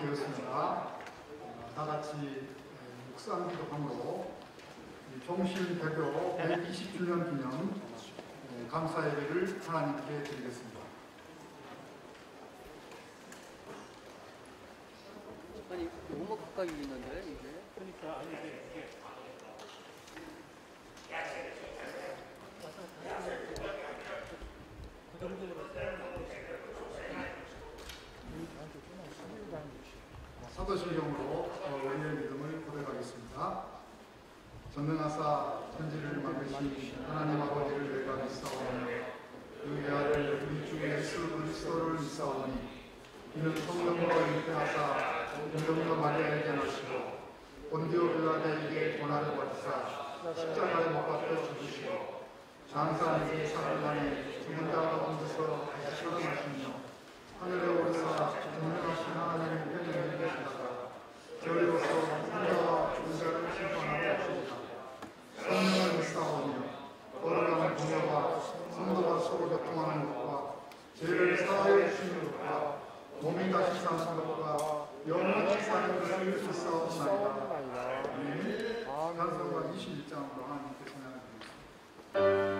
되었습니다. 다 같이 묵상 기도함으로 종신 대교 120주년 기념 감사 예배를 하나님께 드리겠습니다. 아니 너무 가까이 있는데 이게. 그러니까 아니 이게 그 정도로 사도신경으로 우리의 믿음을 고백하겠습니다. 전능하사 천지를 만드신 하나님 아버지를 내가 믿사오니 그의 아들 우리 주 예수 그리스도를 믿사오니 이는 성령으로 잉태하사 임금과 마리아에게 나시고 본디오 빌라도에게 고난을 받으사 십자가에 못 박혀 죽으시고 장사하는 사흘 만에 죽은 자 가운데서 다시 살아나시며 하늘에 오르사 전능하신 하나님의 편에 계시다가 저리로서 생자와 죽은 자를 심판하러 오시리라. 성령을 믿사오며 거룩한 공여와 성도가 서로 교통하는 것과 죄를 사하여 주시는 것과 몸이 다시 사는 것과 영원히 사는 것을 믿사옵나이다. 아멘. 찬송가 21장으로 하나님께 찬양드리겠습니다.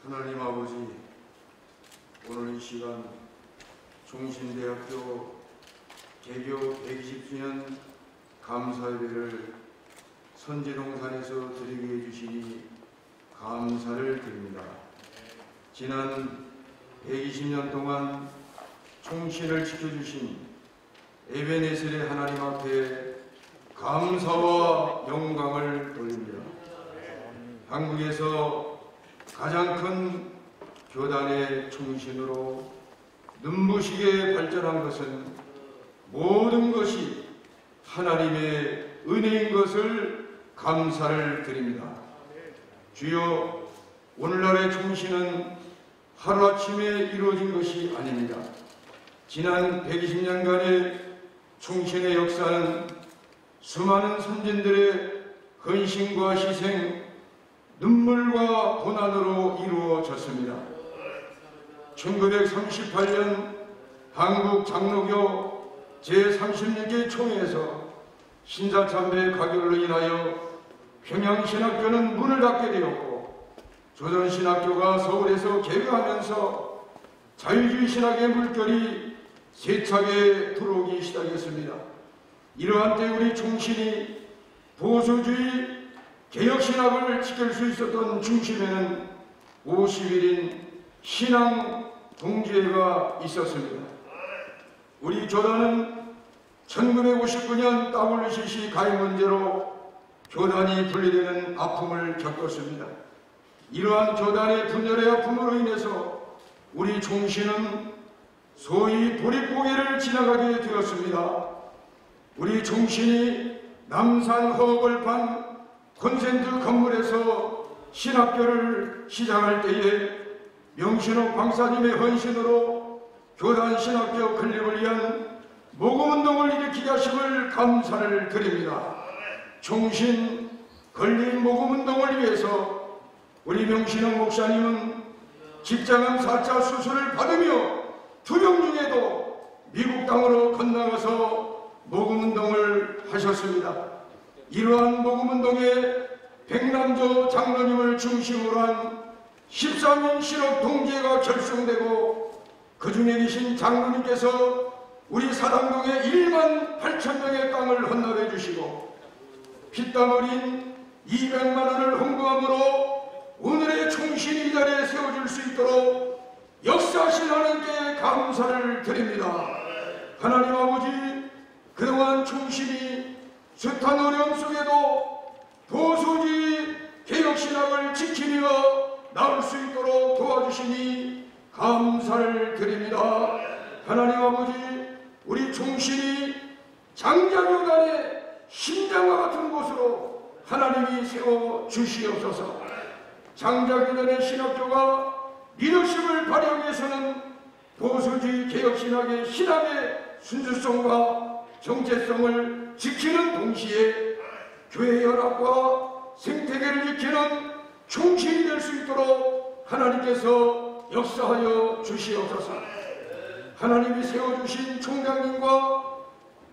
하나님 아버지, 오늘 이 시간 종신대학교 개교 120주년 감사예배를 선지동산에서 드리게 해주시니 감사를 드립니다. 지난 120년 동안 총신을 지켜주신 에베네셀의 하나님 앞에 감사와 영광을 돌립니다. 한국에서 가장 큰 교단의 총신으로 눈부시게 발전한 것은 모든 것이 하나님의 은혜인 것을 감사를 드립니다. 주여, 오늘날의 총신은 하루아침에 이루어진 것이 아닙니다. 지난 120년간의 총신의 역사는 수많은 선진들의 헌신과 희생, 눈물과 고난으로 이루어졌습니다. 1938년 한국 장로교 제36개 총회에서 신사참배 가결로 인하여 평양신학교는 문을 닫게 되었고, 조선신학교가 서울에서 개교하면서 자유주의 신학의 물결이 세차게 들어오기 시작했습니다. 이러한 때 우리 총신이 보수주의 개혁신학을 지킬 수 있었던 중심에는 50일인 신앙 동지회가 있었습니다. 우리 교단은 1959년 WCC 가입 문제로 교단이 분리되는 아픔을 겪었습니다. 이러한 교단의 분열의 아픔으로 인해서 우리 총신은 소위 보릿고개를 지나가게 되었습니다. 우리 총신이 남산 허벌판 콘센트 건물에서 신학교를 시작할 때에 명신호 광사님의 헌신으로 교단 신학교 건립을 위한 모금운동을 일으키게 하심을 감사를 드립니다. 총신 건립 모금운동을 위해서 우리 명신호 목사님은 직장암 4차 수술을 받으며 투병 중에도 미국 땅으로 건너가서 모금운동을 하셨습니다. 이러한 모금운동에 백남조 장로님을 중심으로 한 13인 신학 동지회가 결성되고, 그 중에 계신 장로님께서 우리 사당동에 1만 8천 명의 땅을 헌납해 주시고 피땀 흘린 200만 원을 헌금함으로 오늘의 총신이 이 자리에 세워줄 수 있도록 역사하신 하나님께 감사를 드립니다. 하나님 아버지, 그동안 총신이 숱한 어려움 속에도 보수주의 개혁신학을 지키며 나올 수 있도록 도와주시니 감사를 드립니다. 하나님 아버지, 우리 총신이 장자교단의 심장과 같은 곳으로 하나님이 세워주시옵소서. 장자교단의 신학교가 리더십을 발휘하기 위해서는 보수주의 개혁신학의 신학의 순수성과 정체성을 지키는 동시에 교회 연합과 생태계를 지키는 총신이 될 수 있도록 하나님께서 역사하여 주시옵소서. 하나님이 세워주신 총장님과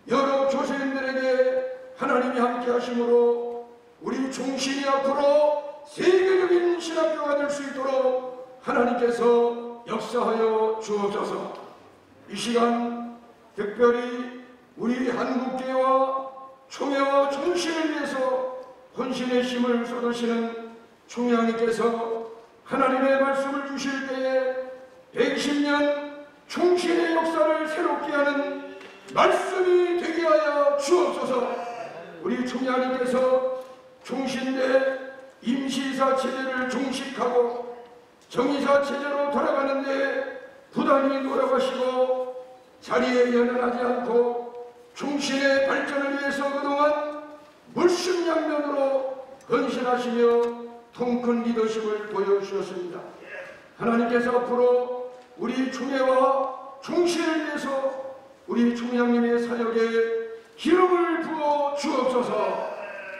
여러 교수님들에게 하나님이 함께 하심으로 우리 총신이 앞으로 세계적인 신학교가 될 수 있도록 하나님께서 역사하여 주옵소서. 이 시간 특별히 우리 한국교회와 총회와 총신을 위해서 헌신의 힘을 쏟으시는 총회장님께서 하나님의 말씀을 주실 때에 120년 총신의 역사를 새롭게 하는 말씀이 되게 하여 주옵소서. 우리 총회장님께서 총신대 임시이사 체제를 종식하고 정의사 체제로 돌아가는데 부단히 노력하시고 자리에 연연하지 않고 총신의 발전을 위해서 그동안 물심양면으로 헌신하시며 통큰 리더십을 보여주셨습니다. 하나님께서 앞으로 우리 총회와 총신을 위해서 우리 총장님의 사역에 기름을 부어 주옵소서.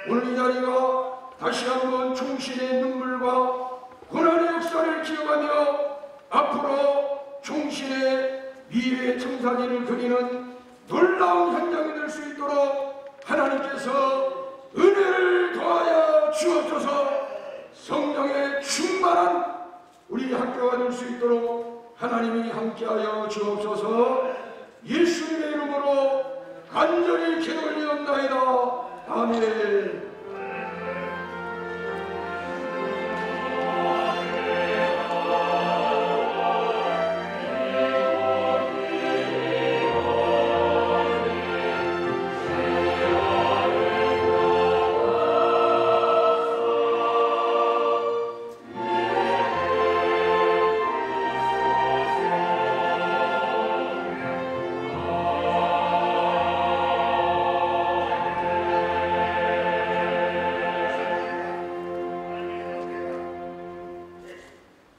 오늘 이 자리가 다시 한번 총신의 눈물과 고난의 역사를 기억하며 앞으로 총신의 미래의 청사진을 그리는 놀라운 현장이 될 수 있도록 하나님께서 은혜를 더하여 주옵소서. 성령의 충만한 우리 학교가 될 수 있도록 하나님이 함께하여 주옵소서. 예수님의 이름으로 간절히 기도 올리옵나이다. 아멘.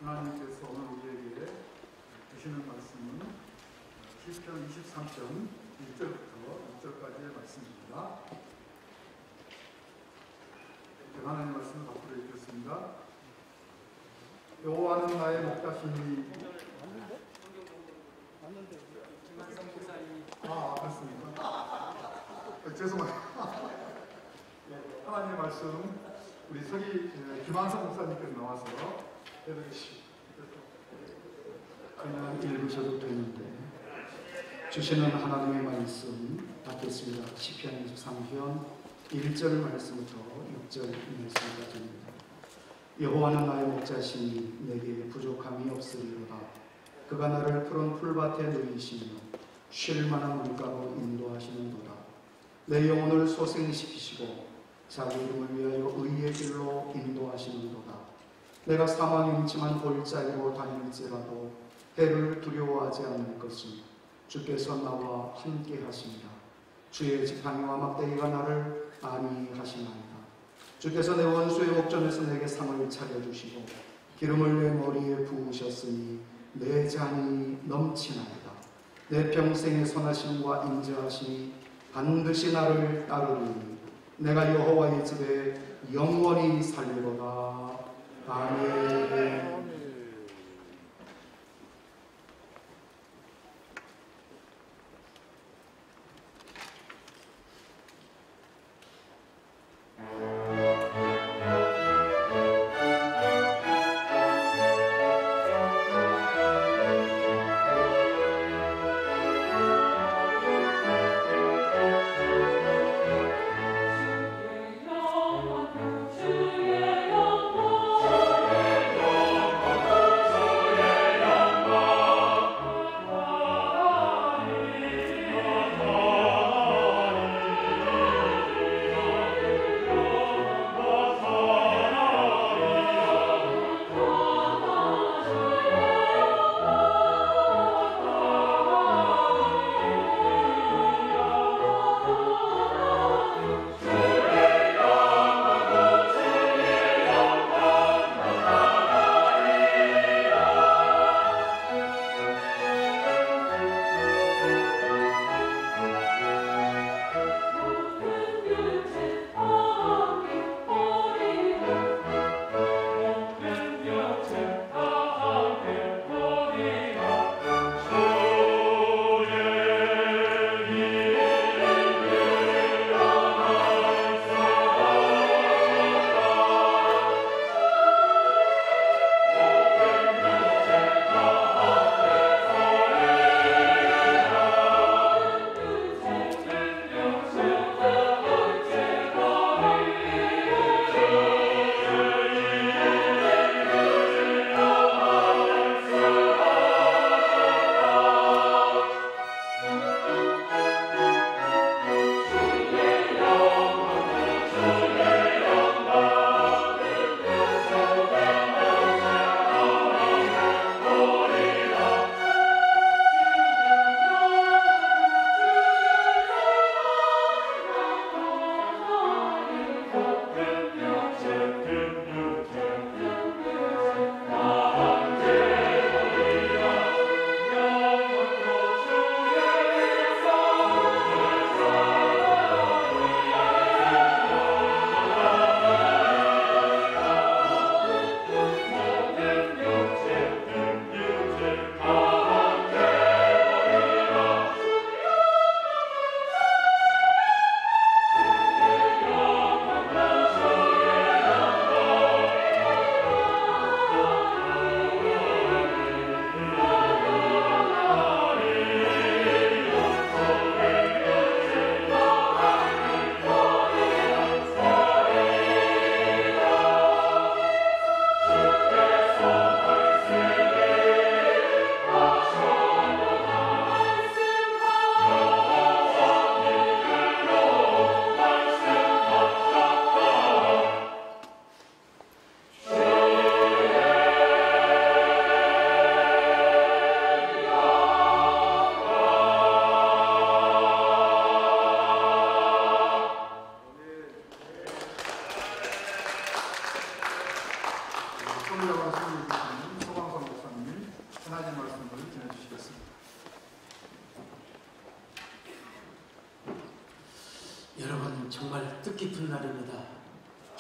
하나님께서 오늘 우리에게 주시는 말씀은 시편 23편 1절부터 6절까지의 말씀입니다. 하나님 말씀을 앞으로 읽겠습니다. 여호와는 나의 목자시니 맞습니까? 죄송합니다. 하나님의 말씀 우리 김한성 목사님께서 나와서 해주시죠. 그냥 읽으셔도 되는데 주시는 하나님의 말씀 받겠습니다. 시편 23편 1절 말씀부터 6절 말씀까지입니다. 여호와는 나의 목자시니 내게 부족함이 없으리로다. 그가 나를 푸른 풀밭에 누이시며 쉴 만한 물가로 인도하시는도다. 내 영혼을 소생시키시고 자기 이름을 위하여 의의 길로 인도하시는도다. 내가 사망의 음침한 골짜기로 다닐지라도 해를 두려워하지 않을 것은 주께서 나와 함께 하십니다. 주의 지팡이와 막대기가 나를 안위하시나이다. 주께서 내 원수의 목전에서 내게 상을 차려주시고 기름을 내 머리에 부으셨으니 내 잔이 넘치나이다. 내 평생의 선하심과 인자하심이 반드시 나를 따르리니 내가 여호와의 집에 영원히 살리로다. 아멘.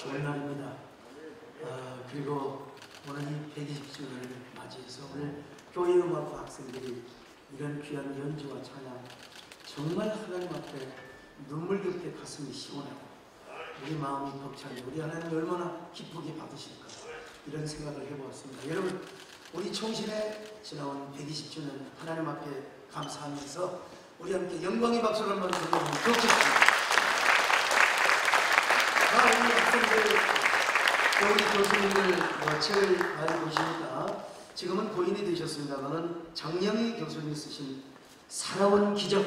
좋은 날입니다. 그리고 오늘 이 120주년을 맞이해서 오늘 교회음악부 학생들이 이런 귀한 연주와 찬양 정말 하나님 앞에 눈물겹게 가슴이 시원하고 우리 마음이 벅차니 우리 하나님 얼마나 기쁘게 받으실까 이런 생각을 해보았습니다. 여러분 우리 총신에 지나온 120주년 하나님 앞에 감사하면서 우리 함께 영광의 박수를 한번 드리면 좋겠습니다. 우리 학생들 우리 교수님들 책을 많이 보시니까 지금은 고인이 되셨습니다만은 장영희 교수님이 쓰신 살아온 기적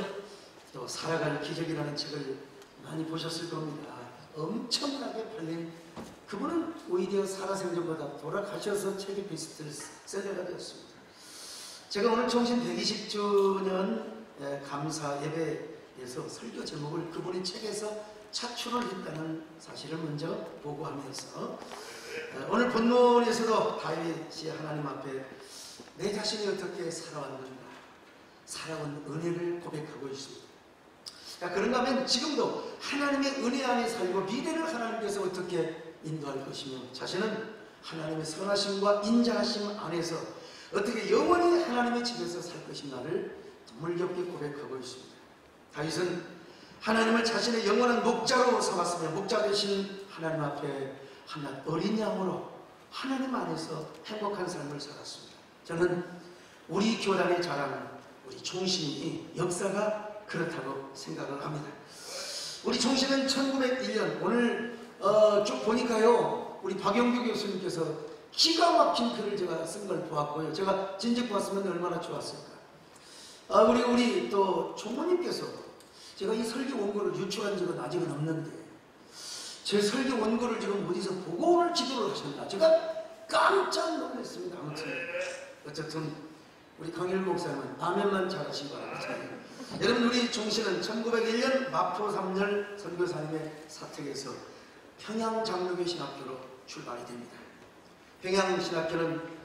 또 살아갈 기적이라는 책을 많이 보셨을 겁니다. 엄청나게 팔린 그분은 오히려 살아생전보다 돌아가셔서 책이 베스트셀러가 되었습니다. 제가 오늘 총신 120주년 감사 예배에서 설교 제목을 그분의 책에서 차출을 했다는 사실을 먼저 보고하면서 오늘 본문에서도 다윗이 하나님 앞에 내 자신이 어떻게 살아왔는가 살아온 은혜를 고백하고 있습니다. 그런가 하면 지금도 하나님의 은혜 안에 살고 미래를 하나님께서 어떻게 인도할 것이며 자신은 하나님의 선하심과 인자하심 안에서 어떻게 영원히 하나님의 집에서 살 것인가를 물겹게 고백하고 있습니다. 다윗은 하나님을 자신의 영원한 목자로 삼았으며 목자 되신 하나님 앞에 한낱 어린 양으로 하나님 안에서 행복한 삶을 살았습니다. 저는 우리 교단의 자랑, 우리 총신이 역사가 그렇다고 생각을 합니다. 우리 총신은 1901년 오늘 쭉 보니까요 우리 박영규 교수님께서 기가 막힌 글을 제가 쓴 걸 보았고요. 제가 진즉 보았으면 얼마나 좋았을까. 우리 또 총무님께서 제가 이 설교 원고를 유추한 적은 아직은 없는데 제 설교 원고를 지금 어디서 보고 오늘 기도를 하셨나 제가 깜짝 놀랐습니다. 아무튼 어쨌든 우리 강일 목사님은 아멘만 잘하신 바랍니다. 여러분 우리 총신은 1901년 마포 3열 선교사님의 사택에서 평양장로교 신학교로 출발이 됩니다. 평양신학교는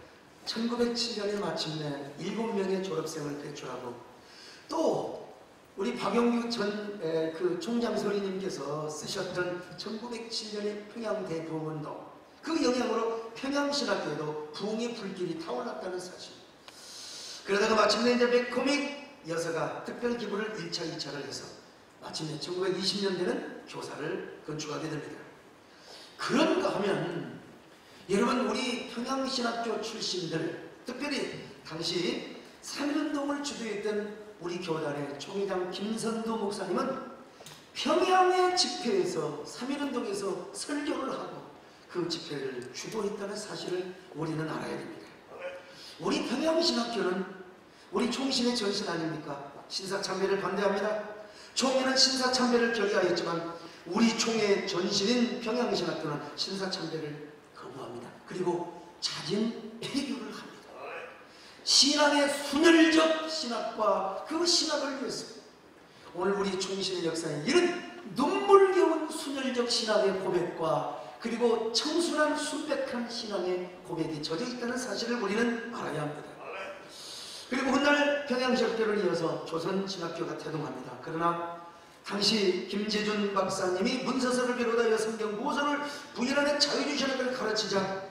1907년에 마침내 7명의 졸업생을 배출하고 또 우리 박영규 전 그 총장설의님께서 쓰셨던 1907년의 평양대부흥운동 그 영향으로 평양신학교에도 부흥의 불길이 타올랐다는 사실. 그러다가 마침내 이제 매코믹 여사가 특별 기부를 1차, 2차를 해서 마침내 1920년대는 교사를 건축하게 됩니다. 그런가 하면 여러분 우리 평양신학교 출신들 특별히 당시 3.1운동을 주도했던 우리 교단의 총회장 김선도 목사님은 평양의 집회에서 3.1운동에서 설교를 하고 그 집회를 주도했다는 사실을 우리는 알아야 됩니다. 우리 평양신학교는 우리 총신의 전신 아닙니까? 신사참배를 반대합니다. 총회는 신사참배를 결의하였지만 우리 총회 전신인 평양신학교는 신사참배를 거부합니다. 그리고 자진 폐교를 합니다. 신앙의 순혈적 신학과 그 신학을 위해서 오늘 우리 총신의 역사에 이런 눈물겨운 순혈적 신학의 고백과 그리고 청순한 순백한 신앙의 고백이 젖어 있다는 사실을 우리는 알아야 합니다. 그리고 훗날 평양신학교를 이어서 조선신학교가 태동합니다. 그러나 당시 김재준 박사님이 문서서를 비롯하여 성경 모서를 부인하는 자유주의신학을 가르치자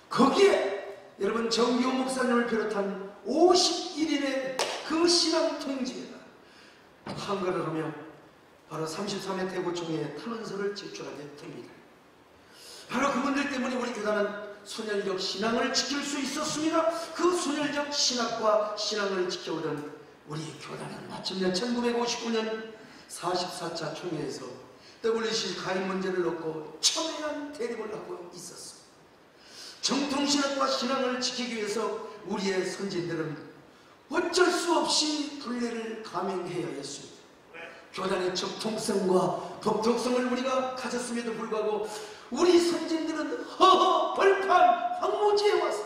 거기에 여러분 정기호 목사님을 비롯한 51인의 그 신앙 통지에다 한가를 하며 바로 33회 대구총회에 탄원서를 제출하게 됩니다. 바로 그분들 때문에 우리 교단은 순혈적 신앙을 지킬 수 있었습니다. 그 순혈적 신학과 신앙을 지켜오던 우리 교단은 마침내 1959년 44차 총회에서 WC 가입 문제를 놓고 첨예한 대립을 하고 있었습니다. 정통신학과 신앙을 지키기 위해서 우리의 선진들은 어쩔 수 없이 분례를 감행해야 했습니다. 교단의 정통성과 독특성을 우리가 가졌음에도 불구하고 우리 선진들은 허허 벌판 황무지에 와서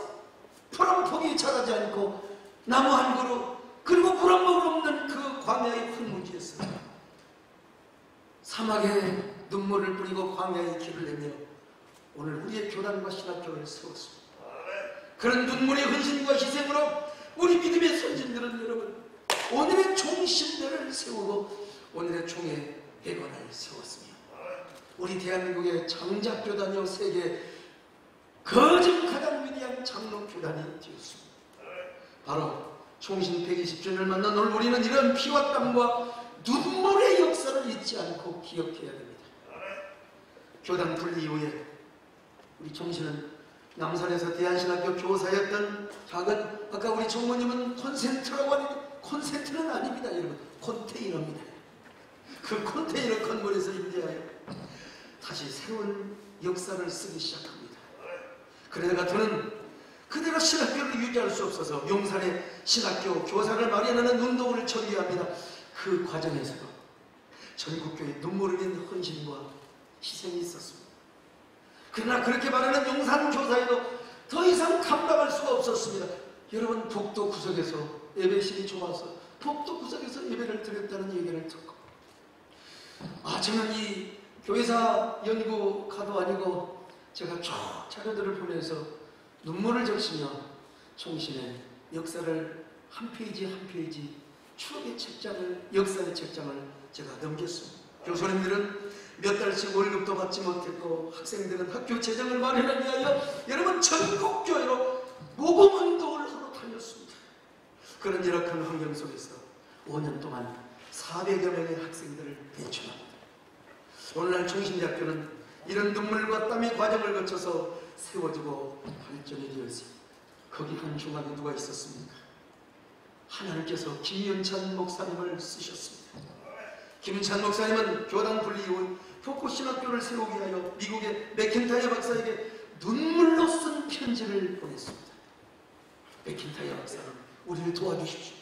풀 한 폭이 자라지 않고 나무 한 그루 그리고 물 한 모금 없는 그 광야의 황무지에서 사막에 눈물을 뿌리고 광야의 길을 내며 오늘 우리의 교단과 신학교를 세웠습니다. 그런 눈물의 헌신과 희생으로 우리 믿음의 선진들은 여러분 오늘의 총신대를 세우고 오늘의 총의 백원을 세웠으며 우리 대한민국의 장작교단이요 세계 거듭 가장 위대한 장로교단이 되었습니다. 바로 총신 120주년을 맞는 오늘 우리는 이런 피와 땀과 눈물의 역사를 잊지 않고 기억해야 됩니다. 교단 분리 이후에 우리 총신은 남산에서 대한신학교 교사였던 작은, 아까 우리 총무님은 콘센트라고 하는데 콘센트는 아닙니다 여러분, 컨테이너입니다. 그 컨테이너 건물에서 임대하여 다시 새로운 역사를 쓰기 시작합니다. 그러다가 저는 그대로 신학교를 유지할 수 없어서 용산에 신학교 교사를 마련하는 운동을 전개합니다. 그 과정에서도 전국교회 눈물 흘린 헌신과 희생이 있었습니다. 그러나 그렇게 말하는 용산 교사에도 더 이상 감당할 수가 없었습니다. 여러분, 복도 구석에서 예배실이 좋아서 복도 구석에서 예배를 드렸다는 얘기를 듣고, 저는 이 교회사 연구가도 아니고 제가 쭉 자료들을 보면서 눈물을 적시며 총신의 역사를 한 페이지 한 페이지 추억의 책장을, 역사의 책장을 제가 넘겼습니다. 교수님들은 몇 달씩 월급도 받지 못했고 학생들은 학교 재정을 마련하기 위하여 여러분 전국교회로 모범운동을 하러 다녔습니다. 그런 열악한 환경 속에서 5년 동안 400여 명의 학생들을 배출합니다. 오늘날 총신대학교는 이런 눈물과 땀의 과정을 거쳐서 세워지고 발전이 되었습니다. 거기 한 중간에 누가 있었습니까? 하나님께서 김윤찬 목사님을 쓰셨습니다. 김윤찬 목사님은 교단 분리 이후 교포신학교를 세우기 위하여 미국의 맥킨타이어 박사에게 눈물로 쓴 편지를 보냈습니다. 맥킨타이어 박사는 우리를 도와주십시오.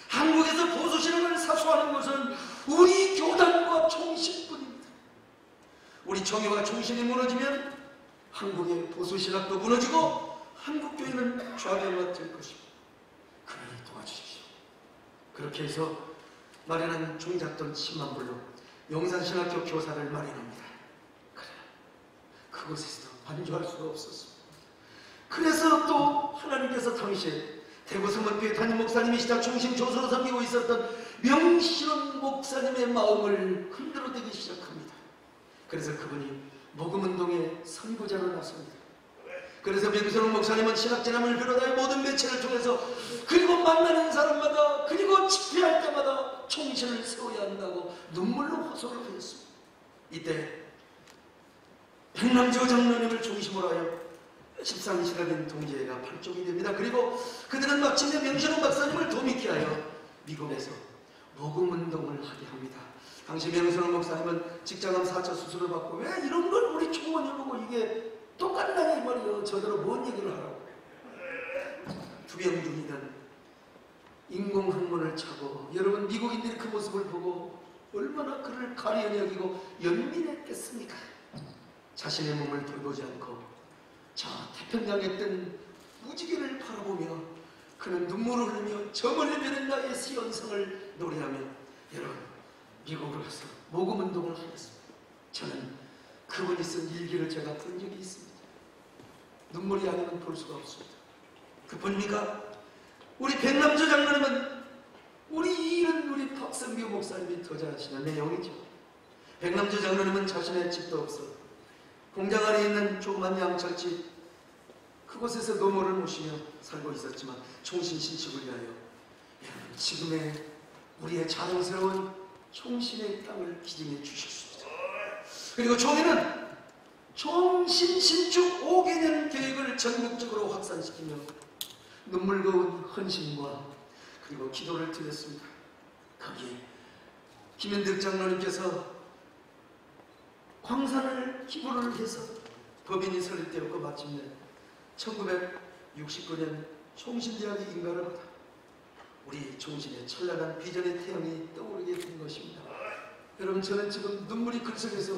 한국에서 보수신학을 사수하는 것은 우리 교단과 총신뿐입니다. 우리 정의와 총신이 무너지면 한국의 보수신학도 무너지고 한국교회는 좌절가 될 것입니다. 그러니 도와주십시오. 그렇게 해서 마련한 종잣돈 10만 불로 용산신학교 교사를 마련합니다. 그러나 그곳에서도 반주할 수가 없었습니다. 그래서 또 하나님께서 당시에 대구 성문교회 담임 목사님이시자 총신 조서로 섬기고 있었던 명신원 목사님의 마음을 흔들어대기 시작합니다. 그래서 그분이 복음운동의 선구자로 나섭니다. 그래서 명신원 목사님은 신학진암을 비롯하여 모든 매체를 통해서, 그리고 만나는 사람마다, 그리고 집회할 때마다 총신을 세워야 한다고 눈물로 호소를 하였습니다. 이때 백남조 장로님을 중심으로 하여 13시라는 동지회가 발족이 됩니다. 그리고 그들은 마침내 명신원 박사님을 도미케 하여 미국에서 복음운동을 하게 합니다. 당시 명신원 목사님은 직장암 4차 수술을 받고, 왜 이런 걸 우리 총무님 보고 이게 똑같나 이 말이요, 저더러 뭔 얘기를 하라고. 투병 중이던 인공항문을 차고, 여러분 미국인들이 그 모습을 보고 얼마나 그를 가리연히 여기고 연민했겠습니까? 자신의 몸을 돌보지 않고 저 태평양에 뜬 무지개를 바라보며 그는 눈물을 흘리며 저 멀리 보이는 나의 시연성을 노래하며 여러분 미국으로 가서 모금운동을 하였습니다. 저는 그분이 쓴 일기를 제가 본 적이 있습니다. 눈물이 아니면 볼 수가 없습니다. 그뿐입니까? 우리 백남조 장로님은 우리 일은 우리 박성규 목사님이 더 잘하시는 내용이죠. 백남조 장로님은 자신의 집도 없어 공장 안에 있는 조그만 양철집, 그곳에서 노모를 모시며 살고 있었지만 총신 신축을 위하여 여러분 지금의 우리의 자랑스러운 총신의 땅을 기증해 주셨습니다. 그리고 총회는 총신 신축 5개년 계획을 전국적으로 확산시키며 눈물거운 헌신과 그리고 기도를 드렸습니다. 거기에 김현득 장로님께서 광산을 기부를 해서 법인이 설립되었고 마침내 1969년 총신대학의 인가를 받아 우리 총신의 찬란한 비전의 태양이 떠오르게 된 것입니다. 여러분 저는 지금 눈물이 글속에서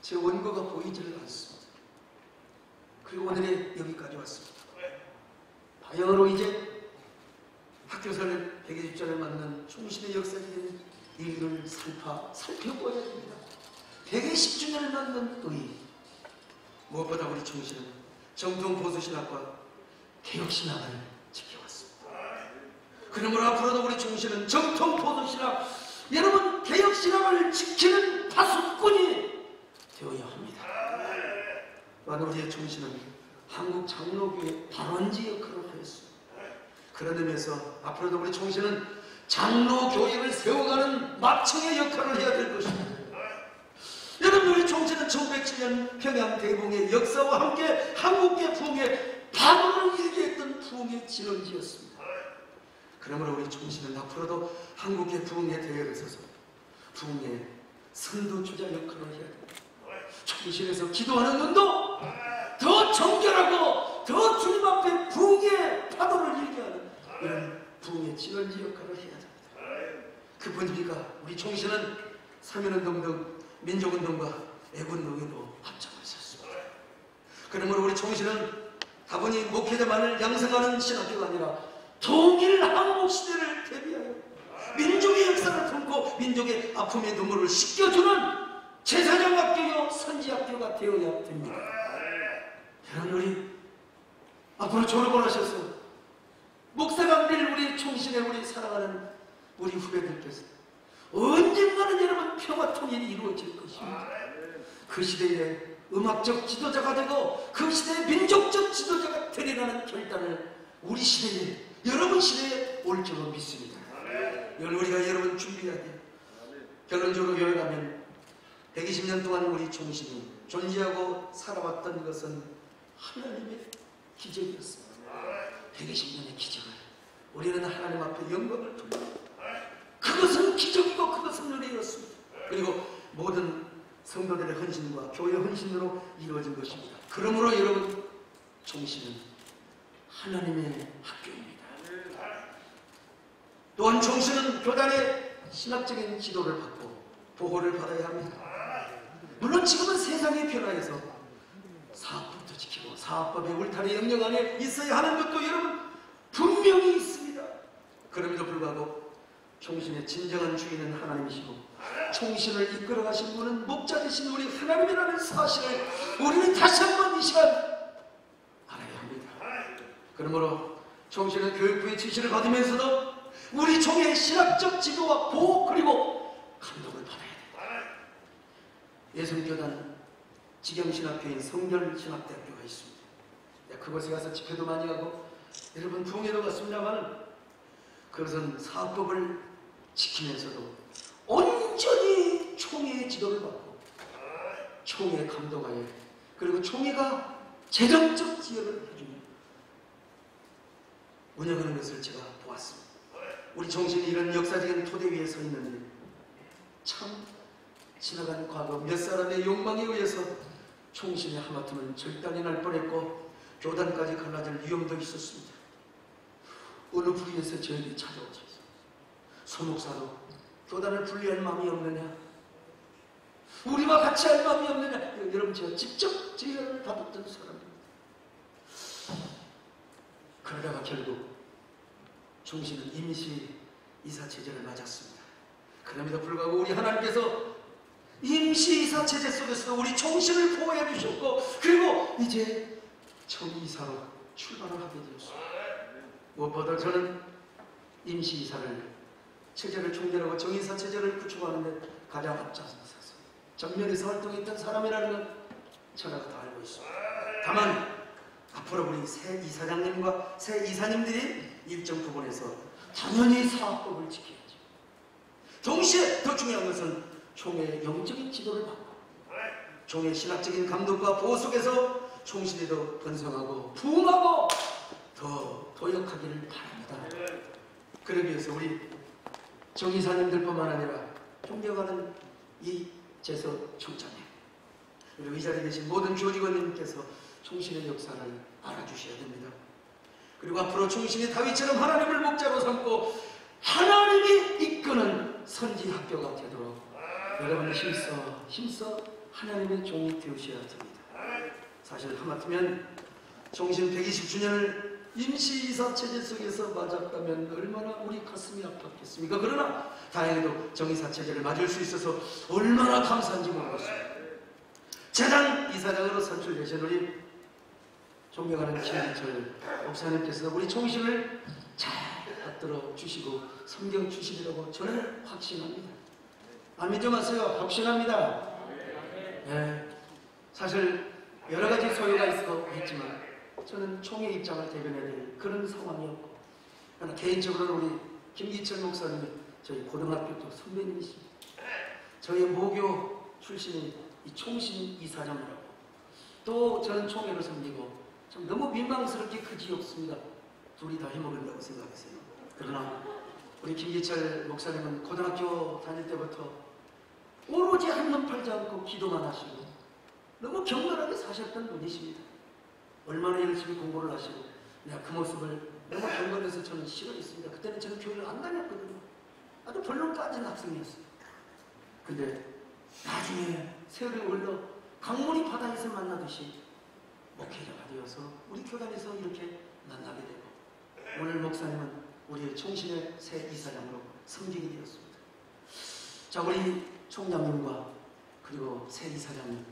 제 원고가 보이지를 않습니다. 그리고 오늘에 여기까지 왔습니다. 바야흐로 이제 학교사를 120전을 맞는 총신의 역사적인 일을 살펴보아야 됩니다. 120주년을 맞는 의의, 무엇보다 우리 총신은 정통 보수신학과 개혁신학을 지켜왔습니다. 그러므로 앞으로도 우리 총신은 정통 보수신학, 여러분 개혁신학을 지키는 파수꾼이 또한 우리의 총신은 한국 장로교의 발원지 역할을 하였습니다. 그런 의미에서 앞으로도 우리 총신은 장로교회를 세워가는 마청의 역할을 해야 될 것입니다. 여러분, 우리 총신은 1907년 평양 대붕의 역사와 함께 한국계 부흥의 발원을 일게 했던 부흥의 진원지였습니다. 그러므로 우리 총신은 앞으로도 한국계 부흥의 대열에 서서 부흥의 선두주자 역할을 해야 됩니다. 총신에서 기도하는 눈도 더 정결하고 더 주님 앞에 부흥의 파도를 일게 하는 이런 부흥의 진원지 역할을 해야 됩니다. 그 분위기가 우리 총신은 사면운동 등 민족운동과 애국운동에도 합작을 했습니다. 그러므로 우리 총신은 다분히 목회자만을 양성하는 신학교가 아니라 통일 한국 시대를 대비하여 민족의 역사를 품고 민족의 아픔의 눈물을 씻겨주는 제사장학교요 선지학교가 되어야 됩니다. 여러분, 우리 앞으로 졸업을 하셔서 목사가 될 우리 총신의 우리 사랑하는 우리 후배들께서 언젠가는 여러분 평화 통일이 이루어질 것입니다. 그 시대에 음악적 지도자가 되고 그 시대의 민족적 지도자가 되리라는 결단을 우리 시대에, 여러분 시대에 올 줄로 믿습니다. 우리가 여러분 준비해야 돼요. 결론적으로 요약하면 120년 동안 우리 총신이 존재하고 살아왔던 것은 하나님의 기적이었습니다. 120년의 기적을 우리는 하나님 앞에 영광을 돌립니다. 그것은 기적이고 그것은 은혜였습니다. 그리고 모든 성도들의 헌신과 교회 헌신으로 이루어진 것입니다. 그러므로 여러분, 총신은 하나님의 학교입니다. 또한 총신은 교단의 신학적인 지도를 받고 보호를 받아야 합니다. 물론 지금은 세상의 변화에서 사업법도 지키고 사업법의 울타리 영역 안에 있어야 하는 것도 여러분 분명히 있습니다. 그럼에도 불구하고 총신의 진정한 주인은 하나님이시고 총신을 이끌어 가신 분은 목자 되신 우리 하나님이라는 사실을 우리는 다시 한번 이 시간 알아야 합니다. 그러므로 총신은 교육부의 지시를 받으면서도 우리 총의 신학적 지도와 보호 그리고 감독을 받아야 됩니다. 예성교단 직영신학교인 성결신학대학교가 있습니다. 그곳에 가서 집회도 많이 하고 여러분 부흥회도 갔습니다만 그것은 사업법을 지키면서도 온전히 총회의 지도를 받고 총회의 감독하에 그리고 총회가 재정적 지원을 해주는 운영하는 것을 제가 보았습니다. 우리 총신이 이런 역사적인 토대 위에 서 있는데 참 지나간 과거 몇 사람의 욕망에 의해서 총신의 하마터면 절단이 날 뻔했고 교단까지 갈라질 위험도 있었습니다. 어느 부위에서 저에게 찾아오셔서 소목사도 교단을 분리할 마음이 없느냐, 우리와 같이 할 마음이 없느냐. 여러분, 제가 직접 제안을 받았던 사람입니다. 그러다가 결국 총신은 임시 이사체제를 맞았습니다. 그럼에도 불구하고 우리 하나님께서 임시 이사체제 속에서 우리 총신을 보호해 주셨고 그리고 이제 정이사로 출발을 하게 되었습니다. 무엇보다 저는 임시이사를 체제를 총괄하고 정의사 체제를 구축하는데 가장 앞장서서 정면에서 활동했던 사람이라는 건 저희가 다 알고 있습니다. 다만 앞으로 우리 새 이사장님과 새 이사님들이 일정 부분에서 당연히 사업법을 지켜야죠. 동시에 더 중요한 것은 총회의 영적인 지도를 받고 총회의 신학적인 감독과 보호 속에서 총신이 더 번성하고 부흥하고 더 도역하기를 바랍니다. 그러기 위해서 우리 정이사님들뿐만 아니라 존경하는 이 재서 총장님 그리고 이 자리에 계신 모든 교직원님께서 총신의 역사를 알아주셔야 됩니다. 그리고 앞으로 총신이 다윗처럼 하나님을 목자로 삼고 하나님이 이끄는 선지학교가 되도록 여러분 힘써 하나님의 종이 되으셔야 됩니다. 사실 하마터면 총신 120주년을 임시이사체제 속에서 맞았다면 얼마나 우리 가슴이 아팠겠습니까? 그러나 다행히도 정이사체제를 맞을 수 있어서 얼마나 감사한지 모르겠습니다. 재단 이사장으로 선출되신 우리 존경하는 김진철 목사님께서 우리 총신을 잘 받들어 주시고 섬겨 주시리라고 저는 확신합니다. 안 믿지 마세요. 확신합니다. 네. 사실 여러 가지 소요가 있었지만 저는 총회 입장을 대변해야 될 그런 상황이었고, 그러나 개인적으로는 우리 김기철 목사님이 저희 고등학교 또 선배님이십니다. 저희 모교 출신인 이 총신 이사장이라고, 또 저는 총회를 섬기고 참 너무 민망스럽게 그지없습니다. 둘이 다 해먹는다고 생각하세요. 그러나 우리 김기철 목사님은 고등학교 다닐 때부터 오로지 한눈 팔지 않고 기도만 하시고 너무 격렬하게 사셨던 분이십니다. 얼마나 열심히 공부를 하시고, 내가 그 모습을 너무 경건해서 저는 싫어했습니다. 그때는 저는 교회를 안 다녔거든요. 아주 별로 빠진 학생이었어요. 근데 나중에 세월이 흘러 강물이 바다에서 만나듯이 목회자가 되어서 우리 교단에서 이렇게 만나게 되고, 오늘 목사님은 우리 총신의 새 이사장으로 섬기게 되었습니다. 자, 우리 총장님과 그리고 새 이사장님,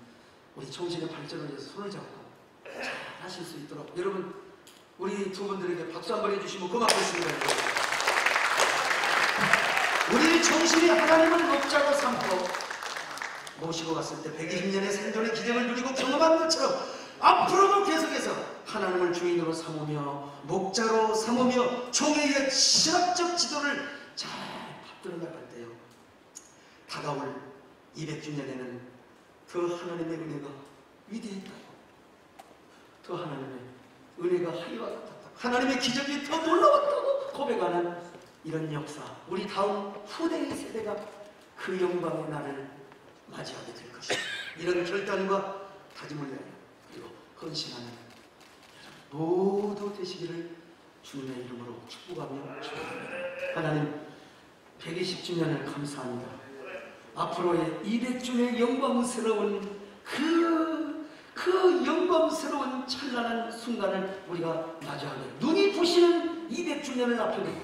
우리 총신의 발전을 위해서 손을 잡고 잘 하실 수 있도록 여러분, 우리 두 분들에게 박수 한번 해주시면 고맙겠습니다. 우리 총신이 하나님을 목자로 삼고 모시고 갔을 때 120년의 생존의 기적을 누리고 경험한 것처럼 앞으로도 계속해서 하나님을 주인으로 삼으며 목자로 삼으며 총회의 신학적 지도를 잘 받들어 나갈 때요, 다가올 200주년에는 그 하나님의 은혜가 위대했다고, 더 하나님의 은혜가 하이와 같았다, 하나님의 기적이 더 놀라웠다고 고백하는 이런 역사, 우리 다음 후대의 세대가 그 영광의 날을 맞이하게 될 것입니다. 이런 결단과 다짐을 내요, 그리고 헌신하는 모두 되시기를 주님의 이름으로 축복하며 축복합니다. 하나님, 120주년을 감사합니다. 앞으로의 200주년의 영광스러운 그 영광스러운 찬란한 순간을 우리가 맞이하게, 눈이 부시는 200주년을 앞에 두고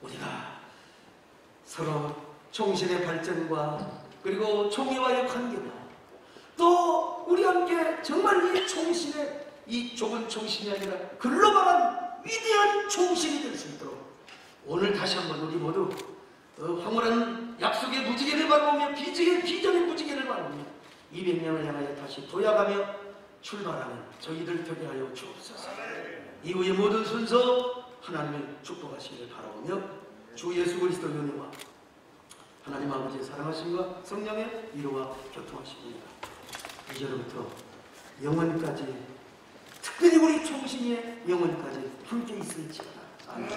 우리가 서로 총신의 발전과 그리고 총회와의 관계가, 또 우리 함께 정말 이 총신의, 이 좁은 총신이 아니라 글로벌한 위대한 총신이 될 수 있도록 오늘 다시 한번 우리 모두 황홀한 약속의 무지개를 바라보며 비전의 무지개를 바라보며 200년을 향하여 다시 도약하며 출발하는 저희들 되게 하여 주옵소서. 이후의 모든 순서 하나님의 축복하시기를 바라보며 주 예수 그리스도의 은혜와 하나님 아버지의 사랑하심과 성령의 위로와 교통하심입니다. 이제로부터 영원까지, 특별히 우리 총신의 영원까지 함께 있을지어다. 아멘.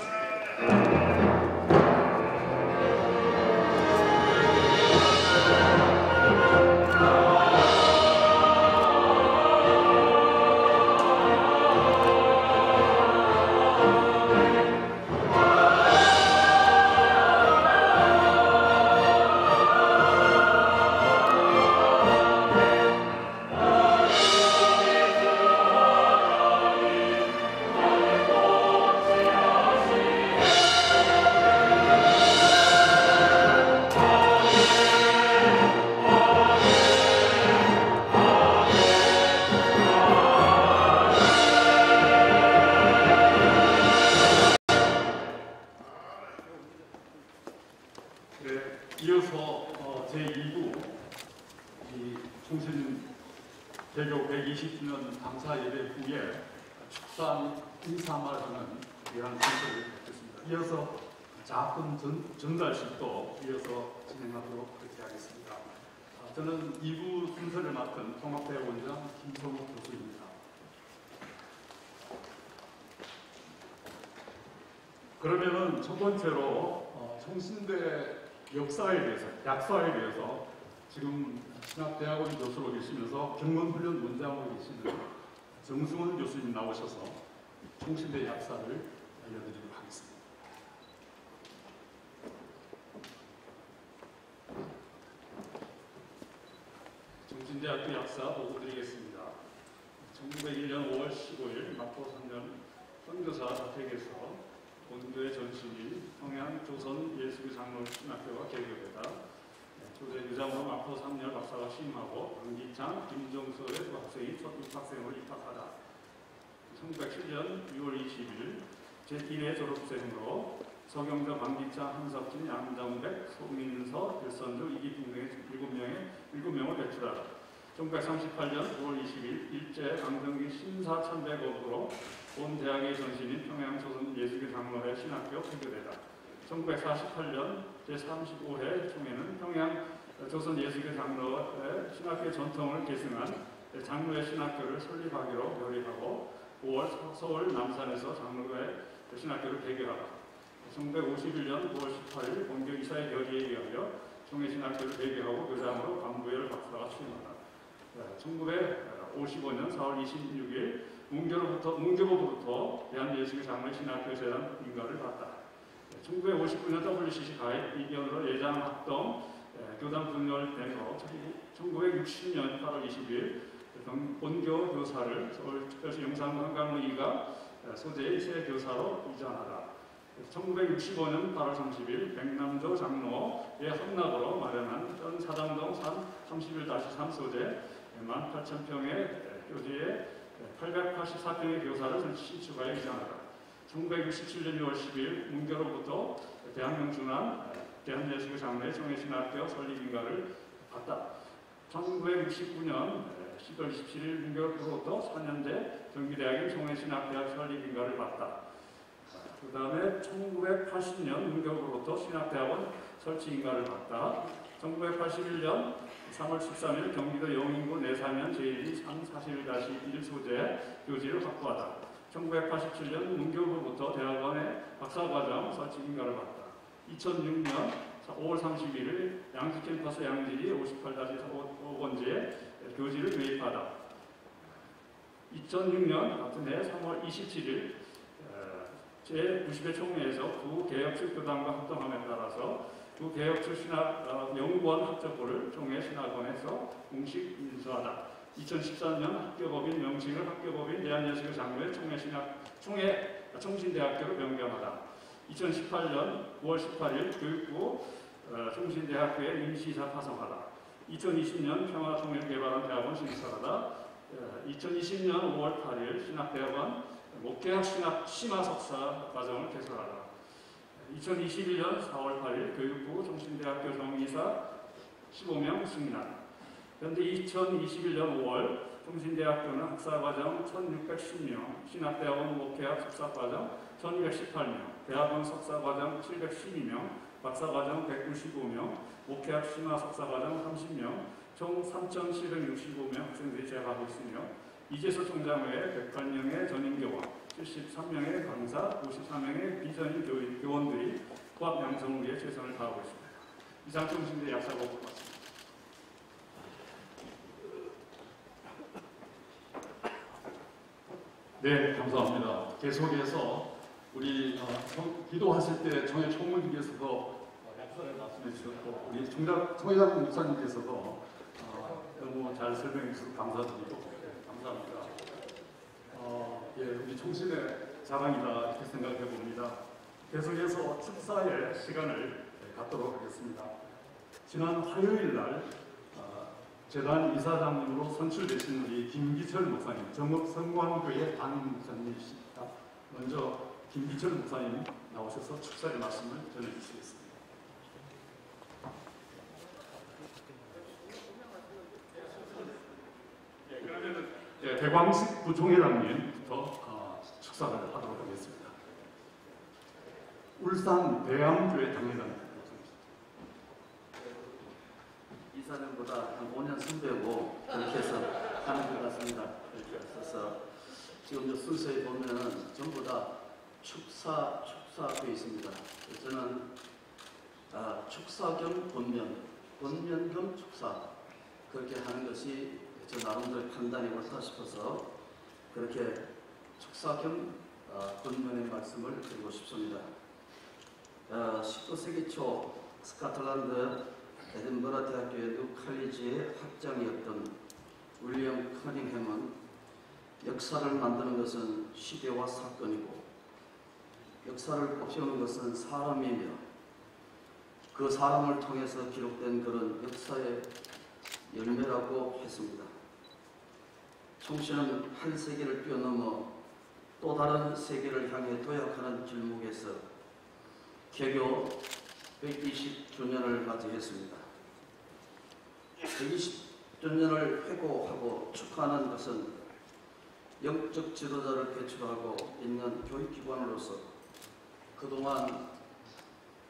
이어서 제2부 이 총신 개교 120주년 감사 예배 후에 축사 인사말 하는 귀한 순서를 갖겠습니다. 이어서 작은 전달식도 이어서 진행하도록 그렇게 하겠습니다. 저는 2부 순서를 맡은 통합대 원장 김성욱 교수입니다. 그러면은 첫 번째로 총신대 역사에 대해서, 약사에 대해서 지금 신학대학원 교수로 계시면서 경건훈련 원장으로 계시는 정승훈 교수님 나오셔서 총신대 약사를 알려드리도록 하겠습니다. 총신대학교 약사 보고드리겠습니다. 1901년 5월 15일 마포 3년 선교사 자택에서 본교의 전신이 평양 조선 예수교 장로 신학교가 개교되다 조대 유장으로 마포 3년 박사가 취임하고 강기창, 김정서의 두 학생이 첫 입학생으로 입학하다. 1907년 6월 20일 제1회 졸업생으로 서경자, 강기창, 한석진, 양정백, 송민서, 별선주, 이기풍 등의 7명을 배출하다. 1938년 9월 20일 일제 강점기 신사참배법으로 본 대학의 전신인 평양조선예술교 장로회 신학교 폐교되다. 1948년 제35회 총회는 평양 조선예술교 장로회 신학교 전통을 계승한 장로회 신학교를 설립하기로 결의하고 5월 서울 남산에서 장로회 신학교를 개교하다. 1951년 9월 18일 본교 이사의 결의에 의하여 총회신학교를 개교하고 교장으로 강부열 박사가 취임하다. 1955년 4월 26일 문교부로부터 대한예술교 장로회 신학교 재단 인가를 받다. 1959년 WCC 가입 이견으로 예장합동 교단 분열돼서 1960년 8월 20일 본교 교사를 서울특별시 용산관광로 2가 소재의 새 교사로 이전하다. 1965년 8월 30일 백남조 장로의 헌납으로 마련한 현 사당동 31-3 소재 18,000평의 교재에 884평의 교사를 신축하여 이전하다. 1967년 6월 10일 문교로부터 대학명중앙 대한예술교 장로회 총회신학교 설립인가를 받다. 1969년 10월 27일 문교로부터 4년제 경기대학인 총회신학대학 설립인가를 받다. 그 다음에 1980년 문교로부터 신학대학원 설치인가를 받다. 1981년 3월 13일 경기도 영인구 내사면 제1 341-1 소재 교지를 확보하다. 1987년 문교로부터 대학원의 박사과정 설치인가를 받다. 2006년 5월 31일 양지캠퍼스 양질이 58-5번지에 교지를 도입하다. 2006년 같은 해 3월 27일 제90회 총회에서 구개혁측 교단과 합동함에 따라서 구개혁측 신학연구원 합작부를 총회 신학원에서 공식 인수하다. 2014년 학교법인 명칭을 학교법인 대한예술교 장로회 총신대학교로 변경하다. 2018년 9월 18일 교육부 총신대학교에 임시이사 파송하다. 2020년 평화통일개발원 대학원 신설하다. 2020년 5월 8일 신학대학원 목회학 신학 심화석사 과정을 개설하다. 2021년 4월 8일 교육부 총신대학교 정의사 15명 승인하다. 현재 2021년 5월 총신대학교는 학사과정 1610명, 신학대학원 목회학 석사과정 1218명, 대학원 석사과정 712명, 박사과정 195명, 목회학 심화석사과정 30명, 총 3,765명 학생들이 재학하고 있으며 이재수 총장 외에 108명의 전임교원, 73명의 강사, 54명의 비전임 교원들이 부합 양성을 위해 최선을 다하고 있습니다. 이상 총신대 약사고 맞습니다. 네, 감사합니다. 계속해서 우리 기도하실 때 총회 총무님께서도 약사를 말씀해 주셨고 우리 총회장 목사님께서도 너무 잘 설명해 주셔서 감사드리고 감사합니다. 예, 우리 총신의 자랑이다 이렇게 생각해 봅니다. 계속해서 축사의 시간을 갖도록 하겠습니다. 지난 화요일 날 재단 이사장님으로 선출되신 우리 김기철 목사님, 정읍성광교회 담임 목사님이십니다. 먼저 김기철 목사님 나오셔서 축사의 말씀을 전해주시겠습니다. 그러면 백광식 부총회장님부터 축사를 하도록 하겠습니다. 울산 대암교회 당회장님. 이사장보다 한 5년 선배고 그렇게 해서 하는 것 같습니다. 이렇게 써서 지금 저 순서에 보면은 전부 다 축사되어 있습니다. 저는 축사 겸 본면 겸 축사 그렇게 하는 것이 저 나름대로 판단이 옳다 싶어서 그렇게 축사 겸 본면의 말씀을 드리고 싶습니다. 19세기 초 스코틀랜드 에든버러 대학교의 뉴 칼리지의 학장이었던 윌리엄 커닝햄은 역사를 만드는 것은 시대와 사건이고 역사를 곱씹는 것은 사람이며 그 사람을 통해서 기록된 글은 역사의 열매라고 했습니다. 총씨는 한 세계를 뛰어넘어 또 다른 세계를 향해 도약하는 길목에서 개교 120주년을 맞이했습니다. 10주년을 회고하고 축하하는 것은 영적 지도자를 배출하고 있는 교육기관으로서 그동안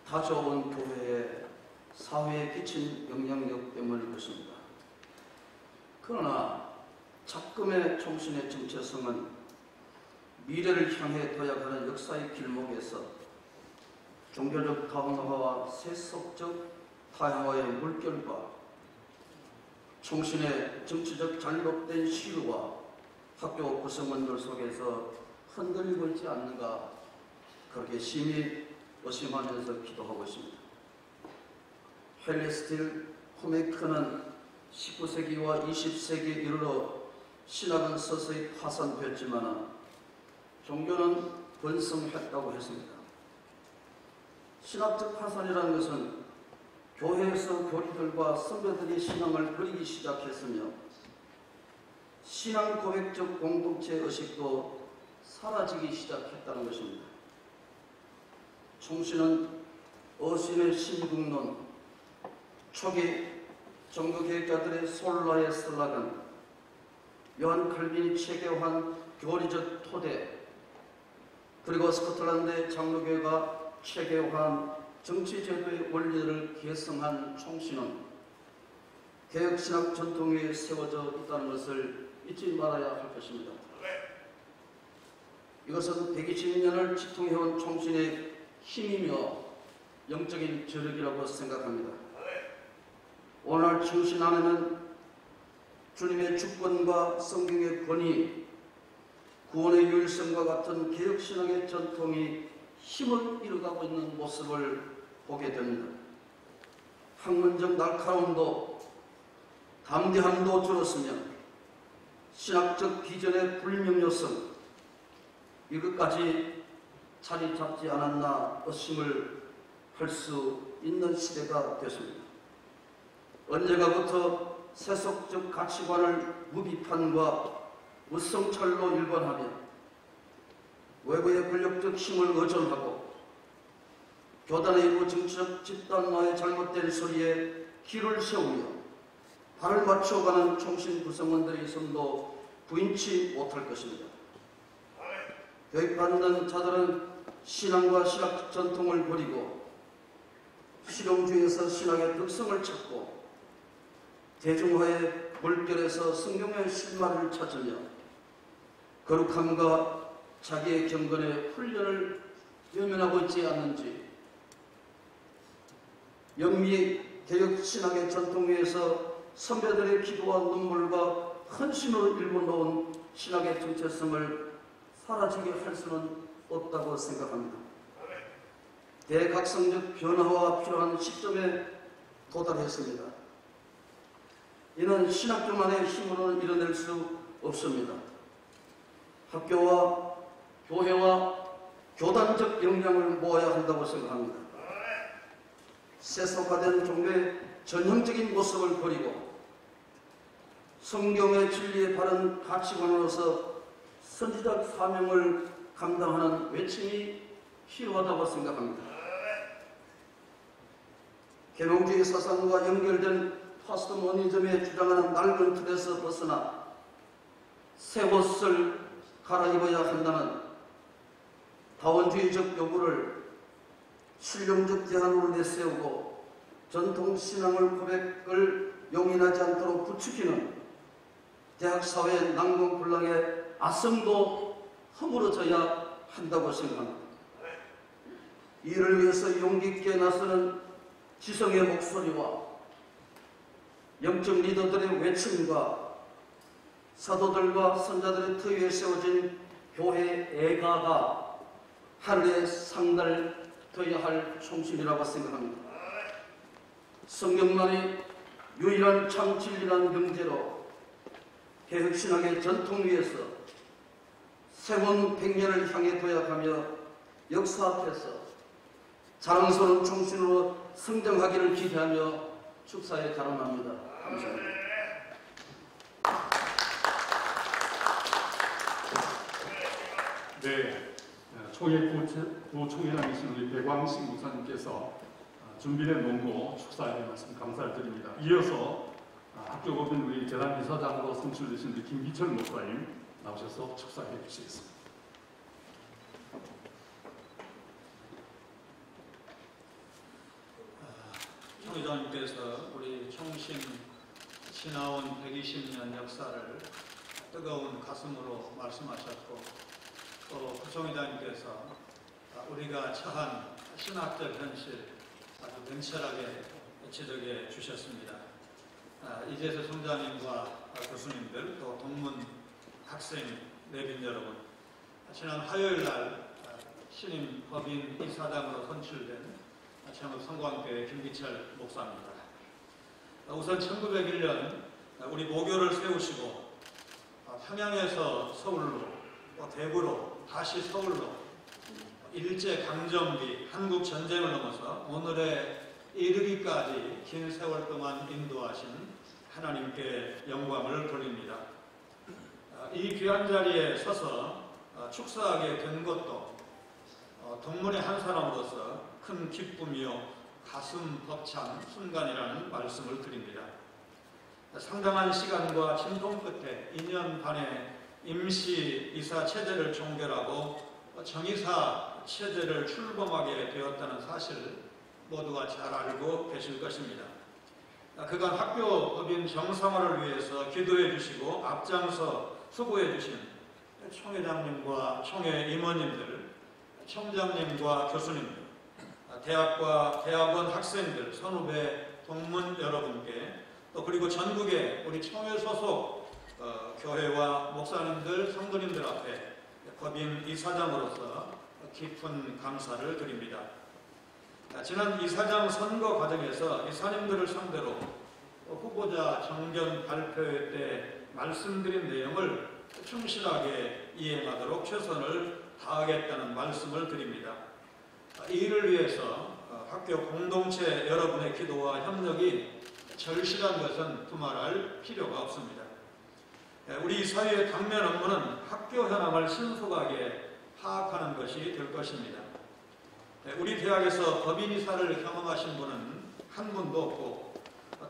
다져온 교회에 사회에 끼친 영향력 때문일 것입니다. 그러나 작금의 총신의 정체성은 미래를 향해 도약하는 역사의 길목에서 종교적 다문화와 세속적 다양화의 물결과 총신의 정치적 잘못된 시류와 학교 구성원들 속에서 흔들리고 있지 않는가 그렇게 심히 의심하면서 기도하고 있습니다. 헨리 스틸 호메이크는 19세기와 20세기에 이르러 신학은 서서히 파산되었지만 종교는 번성했다고 했습니다. 신학적 파산이라는 것은 교회에서 교리들과 선배들이 신앙을 버리기 시작했으며 신앙 고백적 공동체 의식도 사라지기 시작했다는 것입니다. 총신은 어신의 신국론, 초기 종교개혁자들의 솔라의 슬라건, 요한 칼빈이 체계화한 교리적 토대, 그리고 스코틀랜드의 장로교회가 체계화한 정치제도의 원리를 계승한 총신은 개혁신학 전통 위에 세워져 있다는 것을 잊지 말아야 할 것입니다. 이것은 120년을 지통해온 총신의 힘이며 영적인 저력이라고 생각합니다. 오늘 총신 안에는 주님의 주권과 성경의 권위, 구원의 유일성과 같은 개혁신학의 전통이 힘을 잃어가고 있는 모습을 보게 됩니다. 학문적 날카로움도 담대함도 줄었으며 신학적 비전의 불명료성, 이것까지 자리 잡지 않았나 의심을 할 수 있는 시대가 됐습니다. 언제가부터 세속적 가치관을 무비판과 무성찰로 일관하며 외부의 권력적 힘을 의존하고 교단의 일부 정치적 집단화의 잘못된 소리에 귀를 세우며 발을 맞춰가는 총신 구성원들의 있음도 부인치 못할 것입니다. 교육받는 자들은 신앙과 신학 전통을 버리고 실용주의에서 신학의 특성을 찾고 대중화의 물결에서 성경의 실마리를 찾으며 거룩함과 자기의 경건의 훈련을 외면하고 있지 않는지, 영미 개혁신학의 전통 위에서 선배들의 기도와 눈물과 헌신으로 일궈놓은 신학의 정체성을 사라지게 할 수는 없다고 생각합니다. 대각성적 변화가 필요한 시점에 도달했습니다. 이는 신학교만의 힘으로는 이뤄낼 수 없습니다. 학교와 교회와 교단적 역량을 모아야 한다고 생각합니다. 세속화된 종교의 전형적인 모습을 버리고 성경의 진리에 바른 가치관으로서 선지적 사명을 감당하는 외침이 필요하다고 생각합니다. 계몽주의 사상과 연결된 포스트모더니즘에 주장하는 낡은 틀에서 벗어나 새 옷을 갈아입어야 한다는 다원주의적 요구를 실용적 대안으로 내세우고 전통신앙을 고백을 용인하지 않도록 부추기는 대학사회의 난공불락의 아성도 허물어져야 한다고 생각합니다. 이를 위해서 용기 있게 나서는 지성의 목소리와 영적 리더들의 외침과 사도들과 선자들의 터위에 세워진 교회의 애가가 하늘에 상달되어야 할 총신이라고 생각합니다. 성경만이 유일한 참 진리라는 명제로 개혁신학의 전통 위에서 새로운 100년을 향해 도약하며 역사 앞에서 자랑스러운 총신으로 성장하기를 기대하며 축사에 자랑합니다. 감사합니다. 네, 총회 부총회장이신 우리 배광식 목사님께서 준비된 논고 축사에 말씀 감사를 드립니다. 이어서 학교법인 우리 대단 이사장으로 선출되신 우리 김기철 목사님 나오셔서 축사해 주시겠습니다. 총회장님께서 우리 총신 지나온 120년 역사를 뜨거운 가슴으로 말씀하셨고, 또 부총회장님께서 우리가 처한 신학적 현실 아주 냉철하게 지적해 주셨습니다. 이재수 총장님과 교수님들, 또 동문 학생 내빈 여러분, 지난 화요일 날 신임 법인 이사장으로 선출된 창업성광교회 김기철 목사입니다. 우선 1901년 우리 모교를 세우시고 평양에서 서울로, 대구로, 다시 서울로 일제강점기 한국전쟁을 넘어서 오늘에 이르기까지 긴 세월 동안 인도하신 하나님께 영광을 돌립니다. 이 귀한 자리에 서서 축사하게 된 것도 동문의 한 사람으로서 큰 기쁨이요 가슴 벅찬 순간이라는 말씀을 드립니다. 상당한 시간과 진통 끝에 2년 반의 임시 이사 체제를 종결하고 정이사 체제를 출범하게 되었다는 사실 모두가 잘 알고 계실 것입니다. 그간 학교 법인 정상화를 위해서 기도해 주시고 앞장서 수고해 주신 총회장님과 총회 임원님들, 총장님과 교수님들, 대학과 대학원 학생들, 선후배 동문 여러분께, 또 그리고 전국의 우리 총회 소속 교회와 목사님들, 성도님들 앞에 법인 이사장으로서 깊은 감사를 드립니다. 지난 이사장 선거 과정에서 이사님들을 상대로 후보자 정견 발표회 때 말씀드린 내용을 충실하게 이행하도록 최선을 다하겠다는 말씀을 드립니다. 이 일을 위해서 학교 공동체 여러분의 기도와 협력이 절실한 것은 두말할 필요가 없습니다. 우리 사회의 당면 업무는 학교 현황을 신속하게 파악하는 것이 될 것입니다. 우리 대학에서 법인이사를 경험하신 분은 한 분도 없고,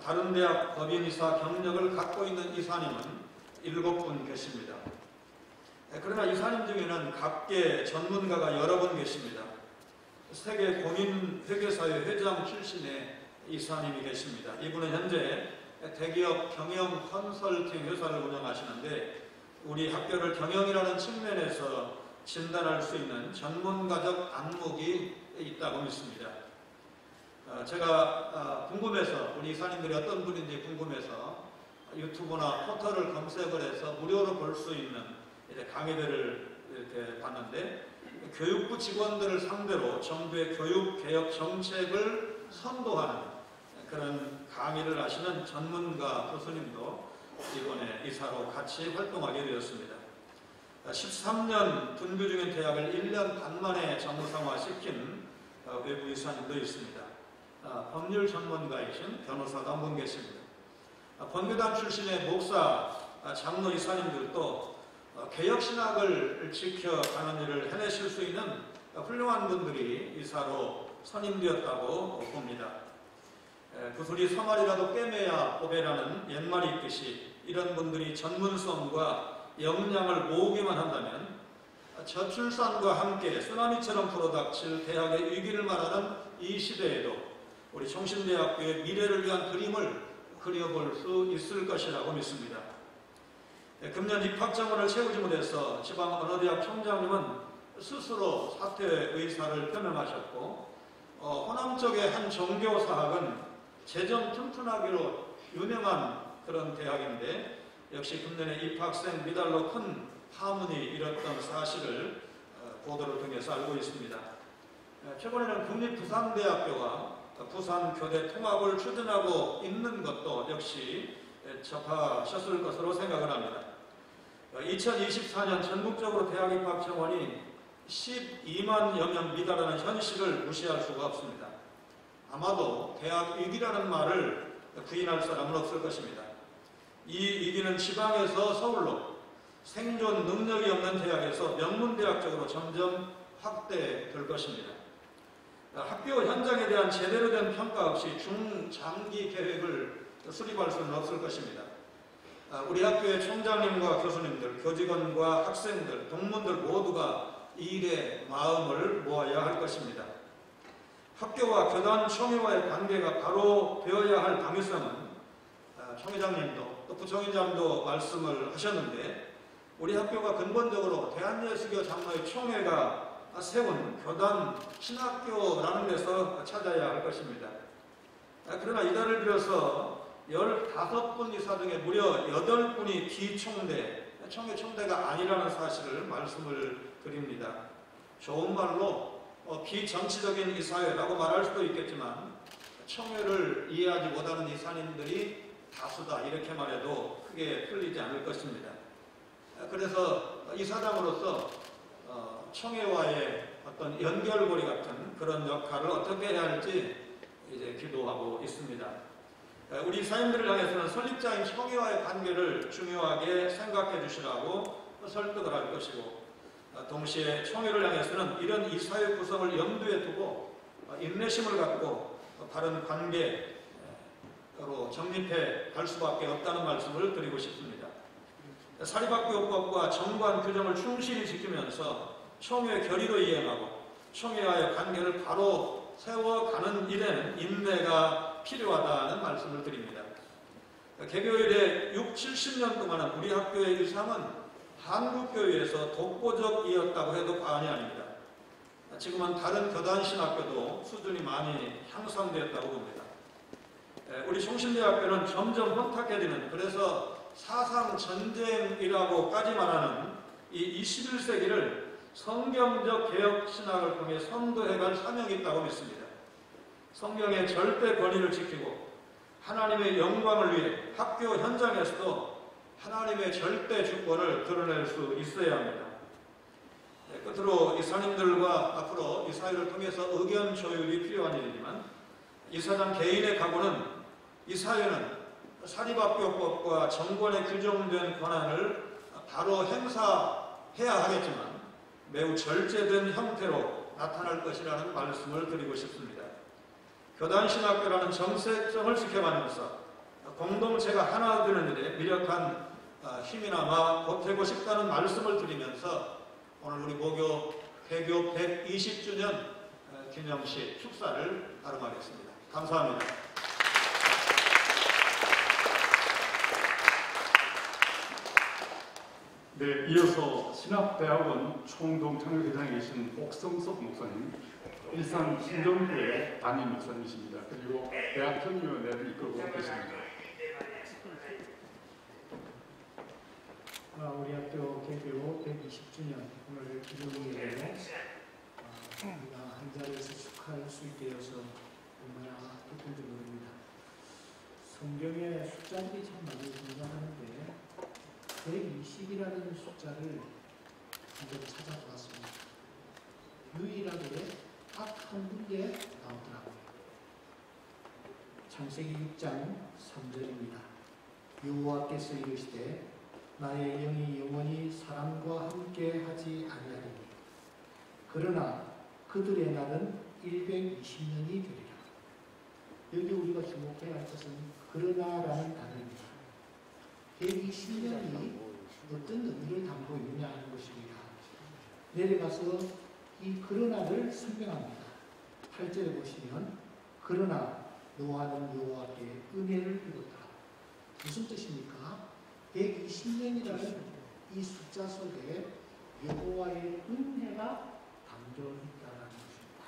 다른 대학 법인이사 경력을 갖고 있는 이사님은 7분 계십니다. 그러나 이사님 중에는 각계 전문가가 여러 분 계십니다. 세계 공인회계사회 회장 출신의 이사님이 계십니다. 이분은 현재 대기업 경영 컨설팅 회사를 운영하시는데, 우리 학교를 경영이라는 측면에서 진단할 수 있는 전문가적 안목이 있다고 믿습니다. 제가 궁금해서, 우리 이사님들이 어떤 분인지 궁금해서 유튜브나 포털을 검색을 해서 무료로 볼 수 있는 강의들을 이렇게 봤는데, 교육부 직원들을 상대로 정부의 교육개혁 정책을 선도하는 그런 강의를 하시는 전문가 교수님도 이번에 이사로 같이 활동하게 되었습니다. 13년 분교 중인 대학을 1년 반 만에 정상화시킨 외부 이사님도 있습니다. 법률 전문가이신 변호사가 한 분 계십니다. 번교단 출신의 목사, 장로 이사님들도 개혁신학을 지켜가는 일을 해내실 수 있는 훌륭한 분들이 이사로 선임되었다고 봅니다. 구슬이 서말이라도 꿰매야 보배라는 옛말이 있듯이, 이런 분들이 전문성과 역량을 모으기만 한다면 저출산과 함께 쓰나미처럼 불어닥칠 대학의 위기를 말하는 이 시대에도 우리 총신대학교의 미래를 위한 그림을 그려볼 수 있을 것이라고 믿습니다. 금년 입학정원을 채우지 못해서 지방 어느 대학 총장님은 스스로 사퇴 의사를 표명하셨고, 호남 쪽의 한 종교사학은 재정 튼튼하기로 유명한 그런 대학인데, 역시 금년에 입학생 미달로 큰 파문이 일었던 사실을 보도를 통해서 알고 있습니다. 최근에는 국립부산대학교와 부산교대 통합을 추진하고 있는 것도 역시 접하셨을 것으로 생각을 합니다. 2024년 전국적으로 대학 입학 정원이 12만여 명 미달하는 현실을 무시할 수가 없습니다. 아마도 대학 위기라는 말을 부인할 사람은 없을 것입니다. 이 위기는 지방에서 서울로, 생존 능력이 없는 대학에서 명문대학적으로 점점 확대될 것입니다. 학교 현장에 대한 제대로 된 평가 없이 중장기 계획을 수립할 수는 없을 것입니다. 우리 학교의 총장님과 교수님들, 교직원과 학생들, 동문들 모두가 이 일에 마음을 모아야 할 것입니다. 학교와 교단 총회와의 관계가 바로 되어야 할 당위성은 총회장님도 또 부총회장도 말씀을 하셨는데, 우리 학교가 근본적으로 대한예수교 장로의 총회가 세운 교단 신학교라는 데서 찾아야 할 것입니다. 그러나 이달을 빌어서 15분 이사 중에 무려 8분이 비총대, 총회 총대가 아니라는 사실을 말씀을 드립니다. 좋은 말로 비정치적인 이사회라고 말할 수도 있겠지만 총회를 이해하지 못하는 이사님들이 다수다 이렇게 말해도 크게 틀리지 않을 것입니다. 그래서 이사장으로서 총회와의 어떤 연결고리 같은 그런 역할을 어떻게 해야 할지 이제 기도하고 있습니다. 우리 이사님들을 향해서는 설립자인 총회와의 관계를 중요하게 생각해 주시라고 설득을 할 것이고, 동시에 총회를 향해서는 이런 이사회 구성을 염두에 두고 인내심을 갖고 바른 관계로 정립해 갈 수밖에 없다는 말씀을 드리고 싶습니다. 사립학교법과 정관 규정을 충실히 지키면서 총회 결의로 이행하고 총회와의 관계를 바로 세워가는 일에는 인내가 필요하다는 말씀을 드립니다. 개교 이래 6, 70년 동안은 우리 학교의 위상은 한국교회에서 독보적이었다고 해도 과언이 아닙니다. 지금은 다른 교단 신학교도 수준이 많이 향상되었다고 봅니다. 우리 총신대학교는 점점 혼탁해지는, 그래서 사상 전쟁이라고까지 말하는 이 21세기를 성경적 개혁 신학을 통해 선도해갈 사명이 있다고 믿습니다. 성경의 절대 권위를 지키고 하나님의 영광을 위해 학교 현장에서도 하나님의 절대 주권을 드러낼 수 있어야 합니다. 끝으로 이사님들과 앞으로 이사회를 통해서 의견 조율이 필요한 일이지만, 이사장 개인의 각오는 이 사회는 사립학교법과 정권에 규정된 권한을 바로 행사해야 하겠지만 매우 절제된 형태로 나타날 것이라는 말씀을 드리고 싶습니다. 교단신학교라는 정체성을 지켜가면서 공동체가 하나 되는 일에 미력한 힘이나마 보태고 싶다는 말씀을 드리면서 오늘 우리 모교 개교 120주년 기념식 축사를 발음하겠습니다. 감사합니다. 네, 이어서 신학대학원 총동창회장에 계신 옥성석 목사님, 일산 신정교회 담임 목사님이십니다. 그리고 대학전위원회를 이끌고 계십니다. 우리 학교 개교 120주년 오늘 기념일에 우리가 한 자리에서 축하할 수 있게 되어서 얼마나 기쁜지 모릅니다. 성경에 숫자들이 참 많이 등장하는데 120이라는 숫자를 한번 찾아보았습니다. 유일하게 딱 한 군데 나오더라고요. 창세기 6장 3절입니다. 여호와께서 이르시되 나의 영이 영원히 사람과 함께 하지 아니하리니 그러나 그들의 날은 120년이 되리라. 여기 우리가 주목해야 할 것은 그러나라는 단어입니다. 120년이 어떤 의미를 담고 있느냐 하는 것입니다. 내려가서 이 그러나를 설명합니다. 8절에 보시면 그러나 노아는 여호와께 은혜를 입었다. 무슨 뜻입니까? 120년이라는 이 숫자 속에 여호와의 은혜가 담겨 있다는 것입니다.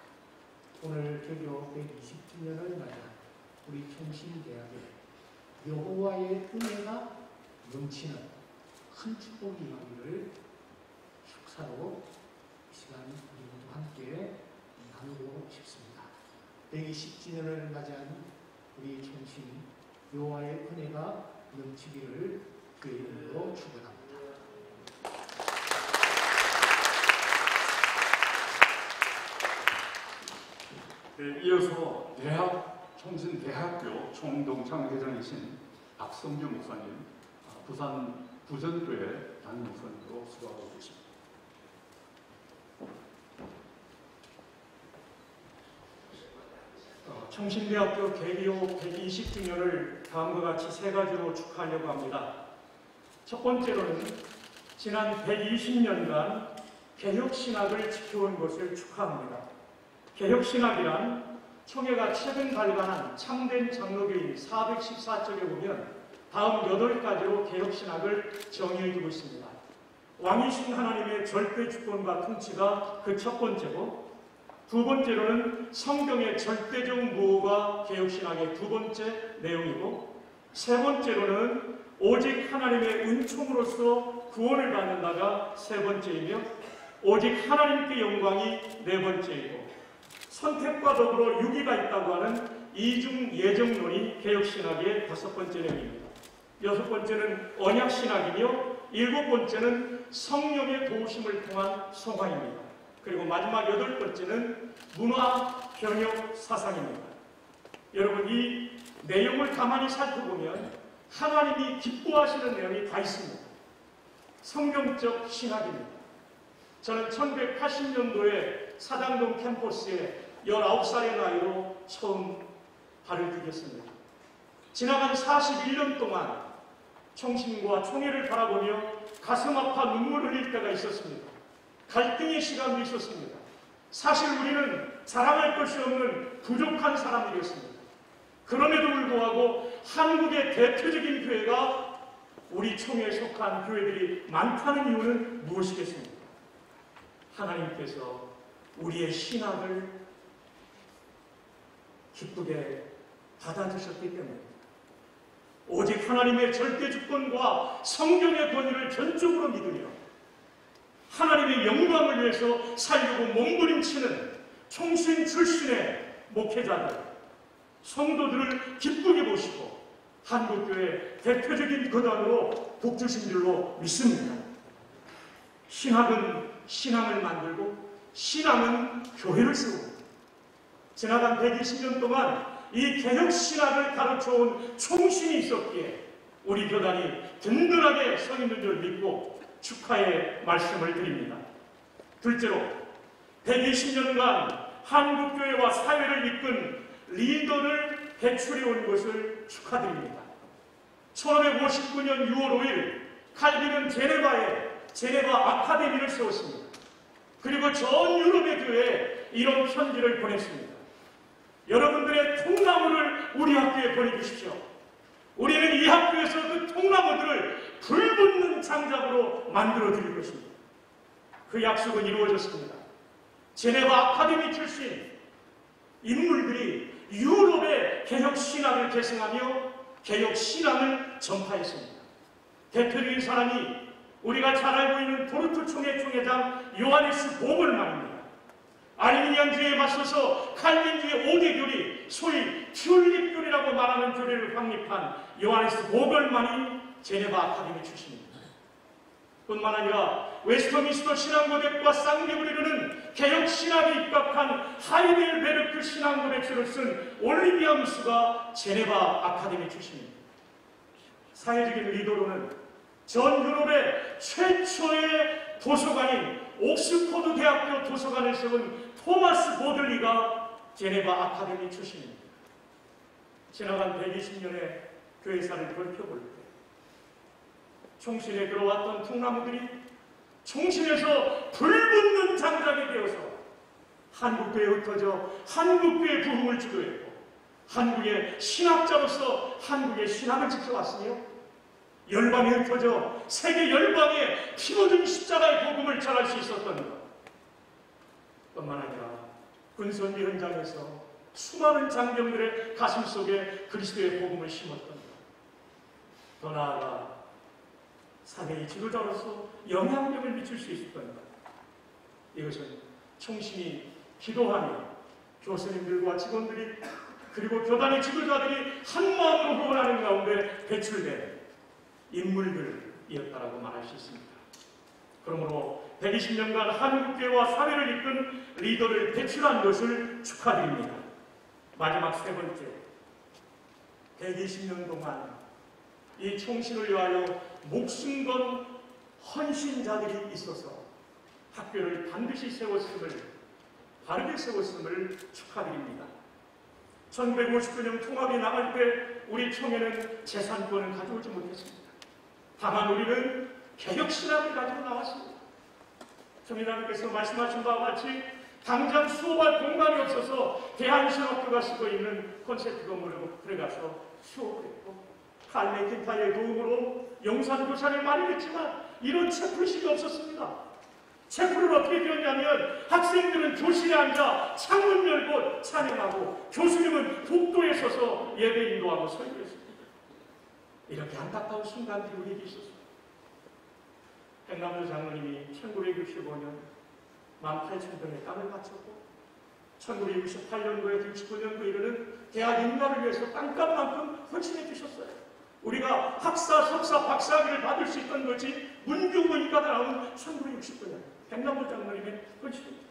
오늘 개교 120주년을 맞아 우리 총신대학에 여호와의 은혜가 넘치는 큰 축복이 임하기를 축사로 이 시간 우리 모두 함께 나누고 싶습니다. 120주년을 맞이한 우리 총신 여호와의 은혜가 넘치기를 주의 이름으로 축원합니다. 네, 이어서 총신대학교 총동창회장이신 박성규 목사님, 부산 부전교회 담임 목사님으로 수고하고 계십니다. 청신대학교 개교 120주년을 다음과 같이 세 가지로 축하하려고 합니다. 첫 번째로는 지난 120년간 개혁신학을 지켜온 것을 축하합니다. 개혁신학이란 총회가 최근 발간한 참된 장로교인 414쪽에 보면 다음 8가지로 개혁신학을 정의해주고 있습니다. 왕이신 하나님의 절대 주권과 통치가 그 첫 번째고, 두 번째로는 성경의 절대적 무호가 개혁신학의 두 번째 내용이고, 세 번째로는 오직 하나님의 은총으로서 구원을 받는다가 세 번째이며, 오직 하나님께 영광이 네 번째이고, 선택과 더불어 유기가 있다고 하는 이중 예정론이 개혁신학의 다섯 번째 내용입니다. 여섯 번째는 언약신학이며, 일곱 번째는 성령의 도우심을 통한 성화입니다. 그리고 마지막 여덟 번째는 문화 변혁 사상입니다. 여러분, 이 내용을 가만히 살펴보면 하나님이 기뻐하시는 내용이 다 있습니다. 성경적 신학입니다. 저는 1980년도에 사당동 캠퍼스에 19살의 나이로 처음 발을 디뎠습니다. 지나간 41년 동안 총신과 총회를 바라보며 가슴 아파 눈물 흘릴 때가 있었습니다. 갈등의 시간도 있었습니다. 사실 우리는 자랑할 것이 없는 부족한 사람들이었습니다. 그럼에도 불구하고 한국의 대표적인 교회가 우리 총회에 속한 교회들이 많다는 이유는 무엇이겠습니까? 하나님께서 우리의 신학을 기쁘게 받아주셨기 때문입니다. 오직 하나님의 절대 주권과 성경의 권위를 전적으로 믿으며 하나님의 영광을 위해서 살려고 몸부림치는 총신 출신의 목회자들, 성도들을 기쁘게 보시고 한국교회 대표적인 거단으로 복주신 줄로 믿습니다. 신학은 신앙을 만들고 신앙은 교회를 세웁니다. 지나간 120년 동안 이 개혁신학을 가르쳐온 총신이 있었기에 우리 교단이 든든하게 서 있는 줄 믿고 축하의 말씀을 드립니다. 둘째로 120년간 한국교회와 사회를 이끈 리더를 배출해온 것을 축하드립니다. 1559년 6월 5일 칼빈은 제네바 아카데미를 세웠습니다. 그리고 전 유럽의 교회에 이런 편지를 보냈습니다. 여러분들의 통나무를 우리 학교에 보내주십시오. 우리는 이 학교에서 그 통나무들을 불붙는 장작으로 만들어 드릴 것입니다. 그 약속은 이루어졌습니다. 제네바 아카데미 출신 인물들이 유럽의 개혁신학을 계승하며 개혁신앙을 전파했습니다. 대표적인 사람이 우리가 잘 알고 있는 도르트 총회 총회장 요하네스 보글만입니다. 아르미니안주의에 맞서서 칼빈주의 5대 교리, 소위 튤립교리라고 말하는 교리를 확립한 요하네스 보글만이 제네바 아카데미 출신입니다. 뿐만 아니라 웨스터민스터 신앙고백과 쌍계부리르는 개혁신학에 입각한 하이델베르크 신앙고백서를 쓴 올리비아 무스가 제네바 아카데미 출신입니다. 사회적인 리더로는 전 유럽의 최초의 도서관인 옥스퍼드 대학교 도서관을 세운 토마스 보들리가 제네바 아카데미 출신입니다. 지나간 120년의 교회사를 돌펴볼 때 총신에 들어왔던 통나무들이 총신에서 불붙는 장작이 되어서 한국교회에 흩어져 한국교회 부흥을 주도했고 한국의 신학자로서 한국의 신학을 지켜왔으며 열방에 흩어져 세계 열방에 피묻은 십자가의 복음을 전할 수 있었던 것 뿐만 아니라 군선미 현장에서 수많은 장병들의 가슴 속에 그리스도의 복음을 심었던 것, 더 나아가 사회의 지도자로서 영향력을 미칠 수 있었던 것, 이것은 총신이 기도하며 교수님들과 직원들이 그리고 교단의 지도자들이 한마음으로 후원하는 가운데 배출된 인물들이었다라고 말할 수 있습니다. 그러므로 120년간 한국교회와 사회를 이끈 리더를 배출한 것을 축하드립니다. 마지막 세 번째, 120년 동안 이 총신을 위하여 목숨 건 헌신자들이 있어서 학교를 반드시 세웠음을, 바르게 세웠음을 축하드립니다. 1959년 통합이 나갈 때 우리 총회는 재산권을 가져오지 못했습니다. 다만 우리는 개혁신학을 가지고 나왔습니다. 총회장님께서 말씀하신 바와 같이 당장 수업할 공간이 없어서 대한신학교가 쓰고 있는 콘셉트 건물로 들어가서 수업을 했고, 칼 맥킨타이어의 도움으로 영산교사를 마련했지만 이런 채플식이 없었습니다. 채플은 어떻게 되었냐면 학생들은 교실에 앉아 창문 열고 찬양하고 교수님은 복도에 서서 예배 인도하고 설교했습니다. 이렇게 안타까운 순간들이 우리에게 있었습니다. 백남도 장로님이 1965년 18,000평의 땅을 바쳤고 1968년도에 69년도 이르는 대학 인가를 위해서 땅값만큼 헌신해 주셨어요. 우리가 학사, 석사, 박사학위를 받을 수 있던 것이 문교부인가가 나온 1969년 백남도 장로님의 헌신입니다.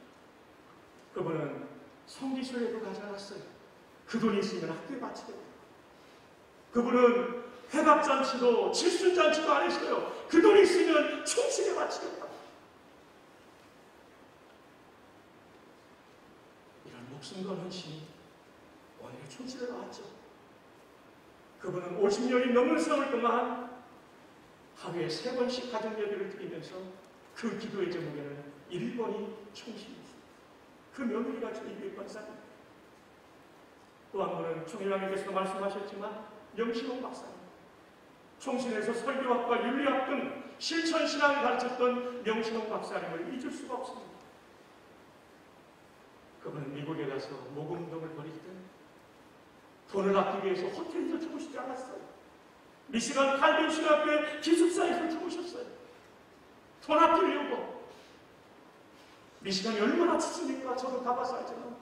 그분은 성지순례도 가지 않았어요. 그 돈이 있으면 학교에 바치겠다. 그분은 회갑잔치도 칠순잔치도 안 했어요. 그 돈이 있으면 총신에 바치겠다. 이런 목숨 건 헌신이 오늘의 총신에 나왔죠. 그분은 50년이 넘는 세월 동안 하루에 3번씩 가정예배를 드리면서 그 기도의 제목에는 1번이 총신이었습니다. 그 며느리가 주님의 권사입니다. 또 한 분은 총회장님께서 말씀하셨지만 영신홍 박사님, 총신에서 설교학과 윤리학 등 실천신학을 가르쳤던 영신홍 박사님을 잊을 수가 없습니다. 그분은 미국에 가서 모금동을 벌일 때 돈을 아끼기 위해서 호텔에서 주무시지 않았어요. 미시간 칼빈 신학교의 기숙사에서 주무셨어요. 돈 아끼려고. 미시간이 얼마나 춥습니까? 저도 가봐서 알잖아요.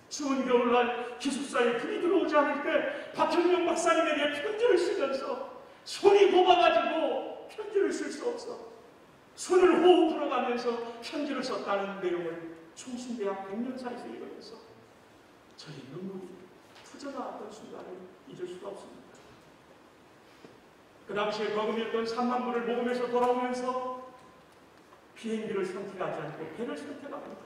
추운 겨울날 기숙사에 불이 들어오지 않을 때 박형명 박사님에게 편지를 쓰면서 손이 고마가지고 편지를 쓸 수 없어 손을 호흡 풀어가면서 편지를 썼다는 내용을 총신대학 백년사에서 읽으면서 저희 눈물이 터져나왔던 순간을 잊을 수가 없습니다. 그 당시에 거금이었던 3만 불을 모금해서 돌아오면서 비행기를 선택하지 않고 배를 선택합니다.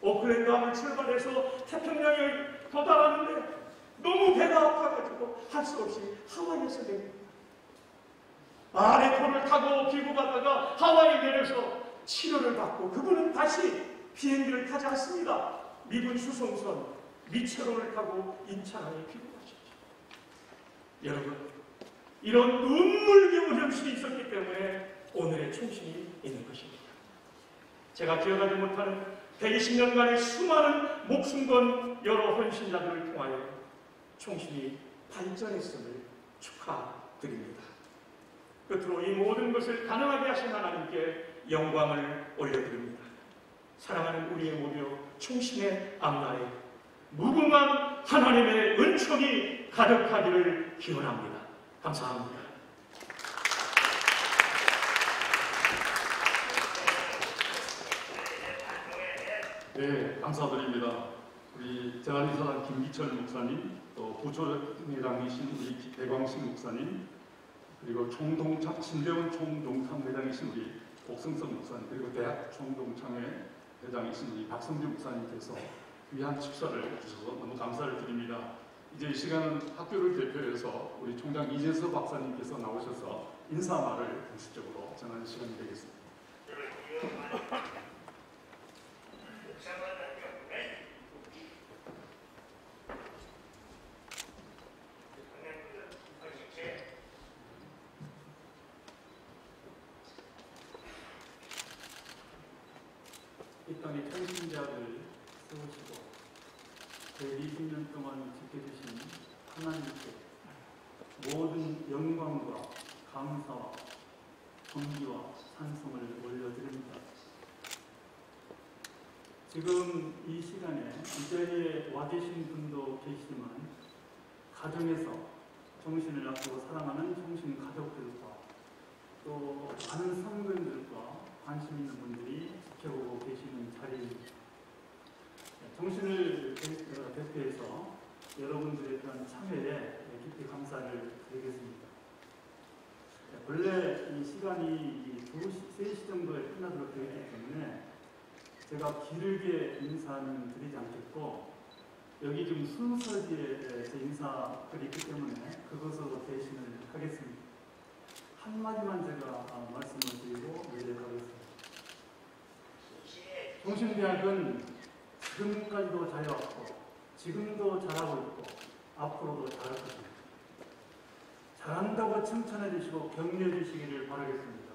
오클랜드함을 출발해서 태평양에 도달하는데 너무 배가 아파가지고 할 수 없이 하와이에서 내립니다. 아래포를 타고 기구 가다가 하와이에 내려서 치료를 받고 그분은 다시 비행기를 타지 않습니다. 미군 수송선 미체로를 타고 인천항에 귀국하셨죠. 여러분, 이런 눈물겨운 현실이 있었기 때문에 오늘의 총신이 있는 것입니다. 제가 기억하지 못하는 120년간의 수많은 목숨 건 여러 헌신자들을 통하여 총신이 발전했음을 축하드립니다. 끝으로 이 모든 것을 가능하게 하신 하나님께 영광을 올려드립니다. 사랑하는 우리의 모두 총신의 앞날에 무궁한 하나님의 은총이 가득하기를 기원합니다. 감사합니다. 네, 감사드립니다. 우리 재단이사장 김기철 목사님, 또 부총회장이신 우리 배광식 목사님, 그리고 총동창 총동창회장이신 우리 옥승성 목사님, 그리고 대학 총동창회 회장이신 우리 박성주 목사님께서 귀한 축사를 주셔서 너무 감사를 드립니다. 이제 이 시간은 학교를 대표해서 우리 총장 이재서 박사님께서 나오셔서 인사말을 공식적으로 전하는 시간이 되겠습니다. 이 땅의 통신자를 세우시고 120년 동안 지켜주신 하나님께 모든 영광과 감사와 존귀와 찬송을 올려드립니다. 지금 이 시간에 이 자리에 와 계신 분도 계시지만 가정에서 정신을 앞두고 사랑하는 정신 가족들과 또 많은 성도들과 관심 있는 분들이 지켜보고 계시는 자리입니다. 정신을 대표해서 여러분들의 그런 참여에 깊이 감사를 드리겠습니다. 원래 이 시간이 2시, 3시 정도에 끝나도록 되어 있기 때문에 제가 길게 인사는 드리지 않겠고 여기 지금 순서지에 제 인사글이 있기 때문에 그것으로 대신을 하겠습니다. 한마디만 제가 말씀을 드리고 이어가겠습니다. 종신대학은 지금까지도 잘해왔고 지금도 잘하고 있고 앞으로도 잘할 것입니다. 잘한다고 칭찬해 주시고 격려해 주시기를 바라겠습니다.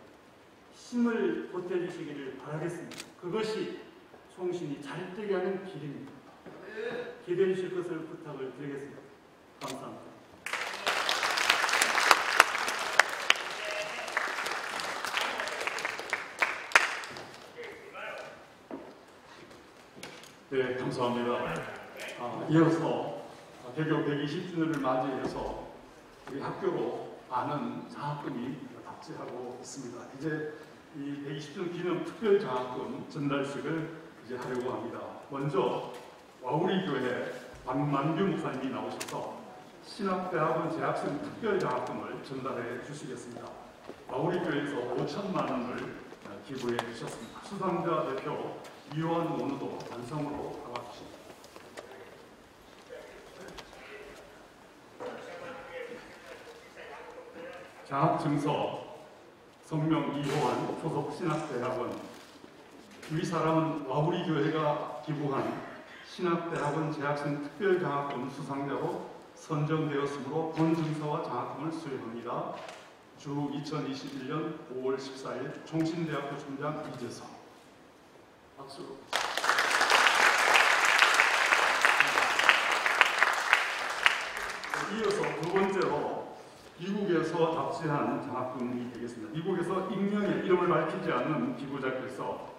힘을 보태주시기를 바라겠습니다. 그것이 총신이 잘되게 하는 길입니다. 기대해 주실 것을 부탁을 드리겠습니다. 감사합니다. 네, 감사합니다. 이어서 개교 120주년을 맞이해서 우리 학교로 많은 장학금이 답지하고 있습니다. 이제 이 120주년 기념 특별 장학금 전달식을 이제 하려고 합니다. 먼저 와우리 교회 박만규 목사님이 나오셔서 신학대학원 재학생 특별 장학금을 전달해 주시겠습니다. 와우리 교회에서 5천만 원을 기부해 주셨습니다. 수상자 대표 이완 원우도 단성으로 나와주십니다. 장학증서 성명 이호환 소속 신학대학원 위 사람은 와우리 교회가 기부한 신학대학원 재학생 특별장학금 수상자로 선정되었으므로 본 증서와 장학금을 수여합니다. 주 2021년 5월 14일 총신대학교 총장 이재성. 박수. 이어서 두 번째로 미국에서 답지한 장학금이 되겠습니다. 미국에서 익명의 이름을 밝히지 않는 기부자께서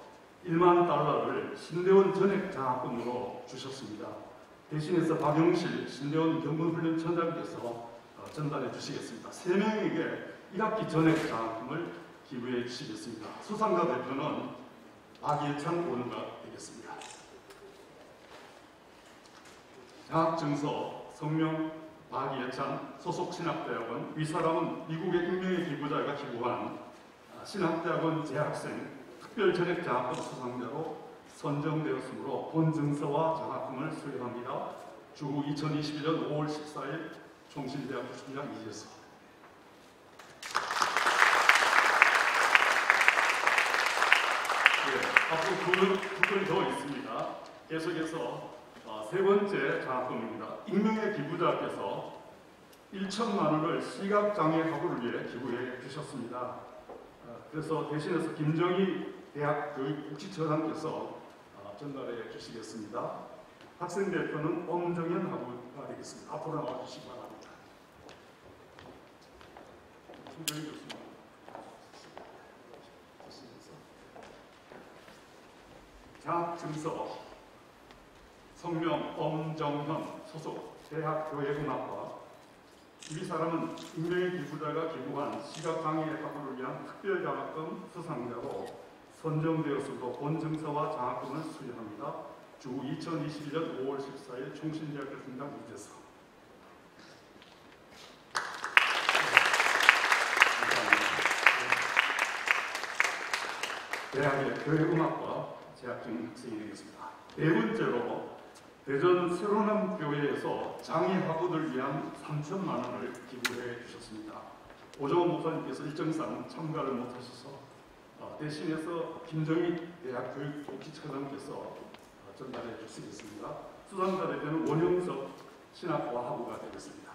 1만 달러를 신대원 전액 장학금으로 주셨습니다. 대신해서 박영실 신대원 경군훈련청장께서 전달해 주시겠습니다. 3명에게 1학기 전액 장학금을 기부해 주시겠습니다. 수상자 대표는 박예찬 원우가 되겠습니다. 장학증서 성명 박예찬 소속 신학대학원 위 사람은 미국의 익명의 기부자가 기부한 신학대학원 재학생 특별 전액 장학금 수상자로 선정되었으므로 본 증서와 장학금을 수여합니다. 주 2021년 5월 14일 총신대학교 총장 이재성. 앞으로 두 건이 더 있습니다. 계속해서 세 번째 장학금입니다. 익명의 기부자께서 1천만 원을 시각장애 학우를 위해 기부해 주셨습니다. 그래서 대신해서 김정희 대학교육복지처장께서 전달해 주시겠습니다. 학생 대표는 엄정현 학우가 되겠습니다. 앞으로 나와주시기 바랍니다. 김정희 교수님. 장학증서 성명 엄정현 소속 대학교회문학과 이 사람은 익명의 기부자가 기부한 시각장애 학우를 위한 특별장학금 수상자로 선정되었으므로 본 증서와 장학금을 수여합니다. 주 2021년 5월 14일 총신대학교 총장 이재성. 대학의 교회음악과 재학생 학생이 되겠습니다. 네 번째로 대전 새로남교회에서 장애 학우들 위한 3천만 원을 기부해 주셨습니다. 오정원 목사님께서 일정상 참가를 못하셔서 대신해서 김정희 대학교육복지처장께서 전달해 주시겠습니다. 수상자 대표는 원영석 신학과 학우가 되겠습니다.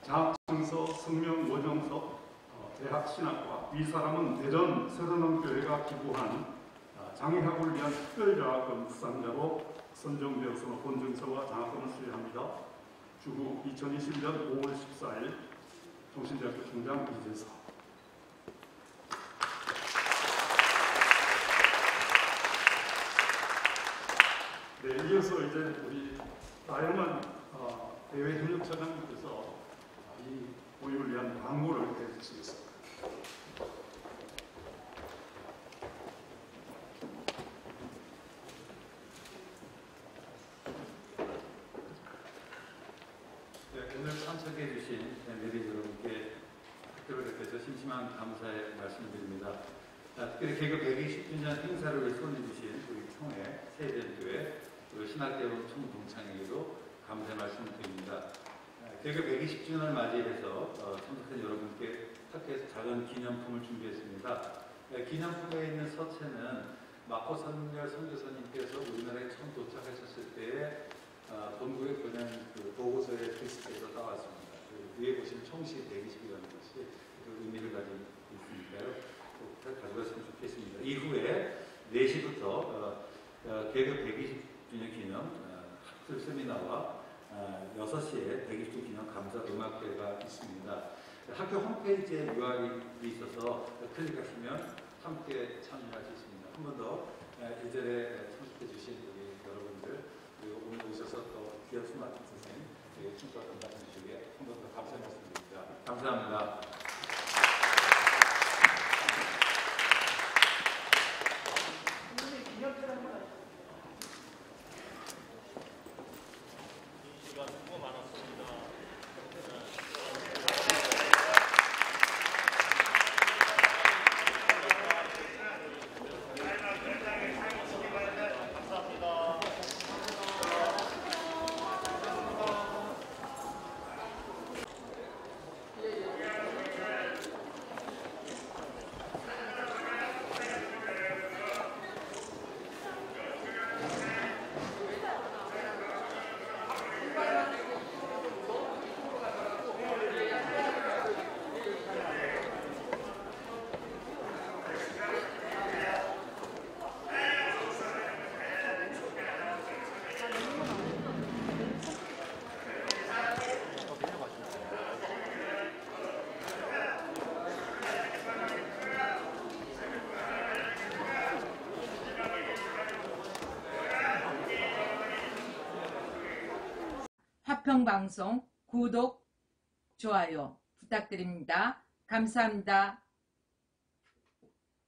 장학증서 성명 원영석 대학신학과 위 사람은 대전 새로남교회가 기부한 장애학우를 위한 특별장학금 수상자로 선정되었으므로 본 증서와 장학금을 수여합니다. 주 2021년 5월 14일 종신대학교 총장 이재성. 네, 이어서 이제 우리 나영만 대외협력처장님께서 이 모임을 위한 광고를 해주시겠습니다. 오늘 참석해 주신 내빈 여러분께 학교를 대표해서 심심한 감사의 말씀을 드립니다. 특별히 개교 120주년 행사를 위해 손해주신 우리 총회, 세대교회, 그리고 신학대원 총동창회에도 감사 말씀드립니다. 개교 120주년을 맞이해서 참석한 여러분께 학교에서 작은 기념품을 준비했습니다. 기념품에 있는 서체는 마코 선열 선교사님께서 우리나라에 처음 도착하셨을 때에 본국에 보낸 그 보고서에 게시해서 따왔습니다. 위에 보시는 총시 120이라는 것이 의미를 가지고 있으니까요. 꼭 가져갔으면 좋겠습니다. 이후에 4시부터 개교 120주년 기념 학술 세미나와 6시에 120주년 기념 감사 음악회가 있습니다. 학교 홈페이지에 URL이 있어서 클릭하시면 함께 참여할 수 있습니다. 한 번 더 이전에 참석해 주신 우리 여러분들, 그리고 오늘 오셔서 또 귀한 수많은 선생님, 친구와 건강해 주시기에 한 번 더 감사 말씀드립니다. 감사합니다. 화평방송 구독, 좋아요 부탁드립니다. 감사합니다.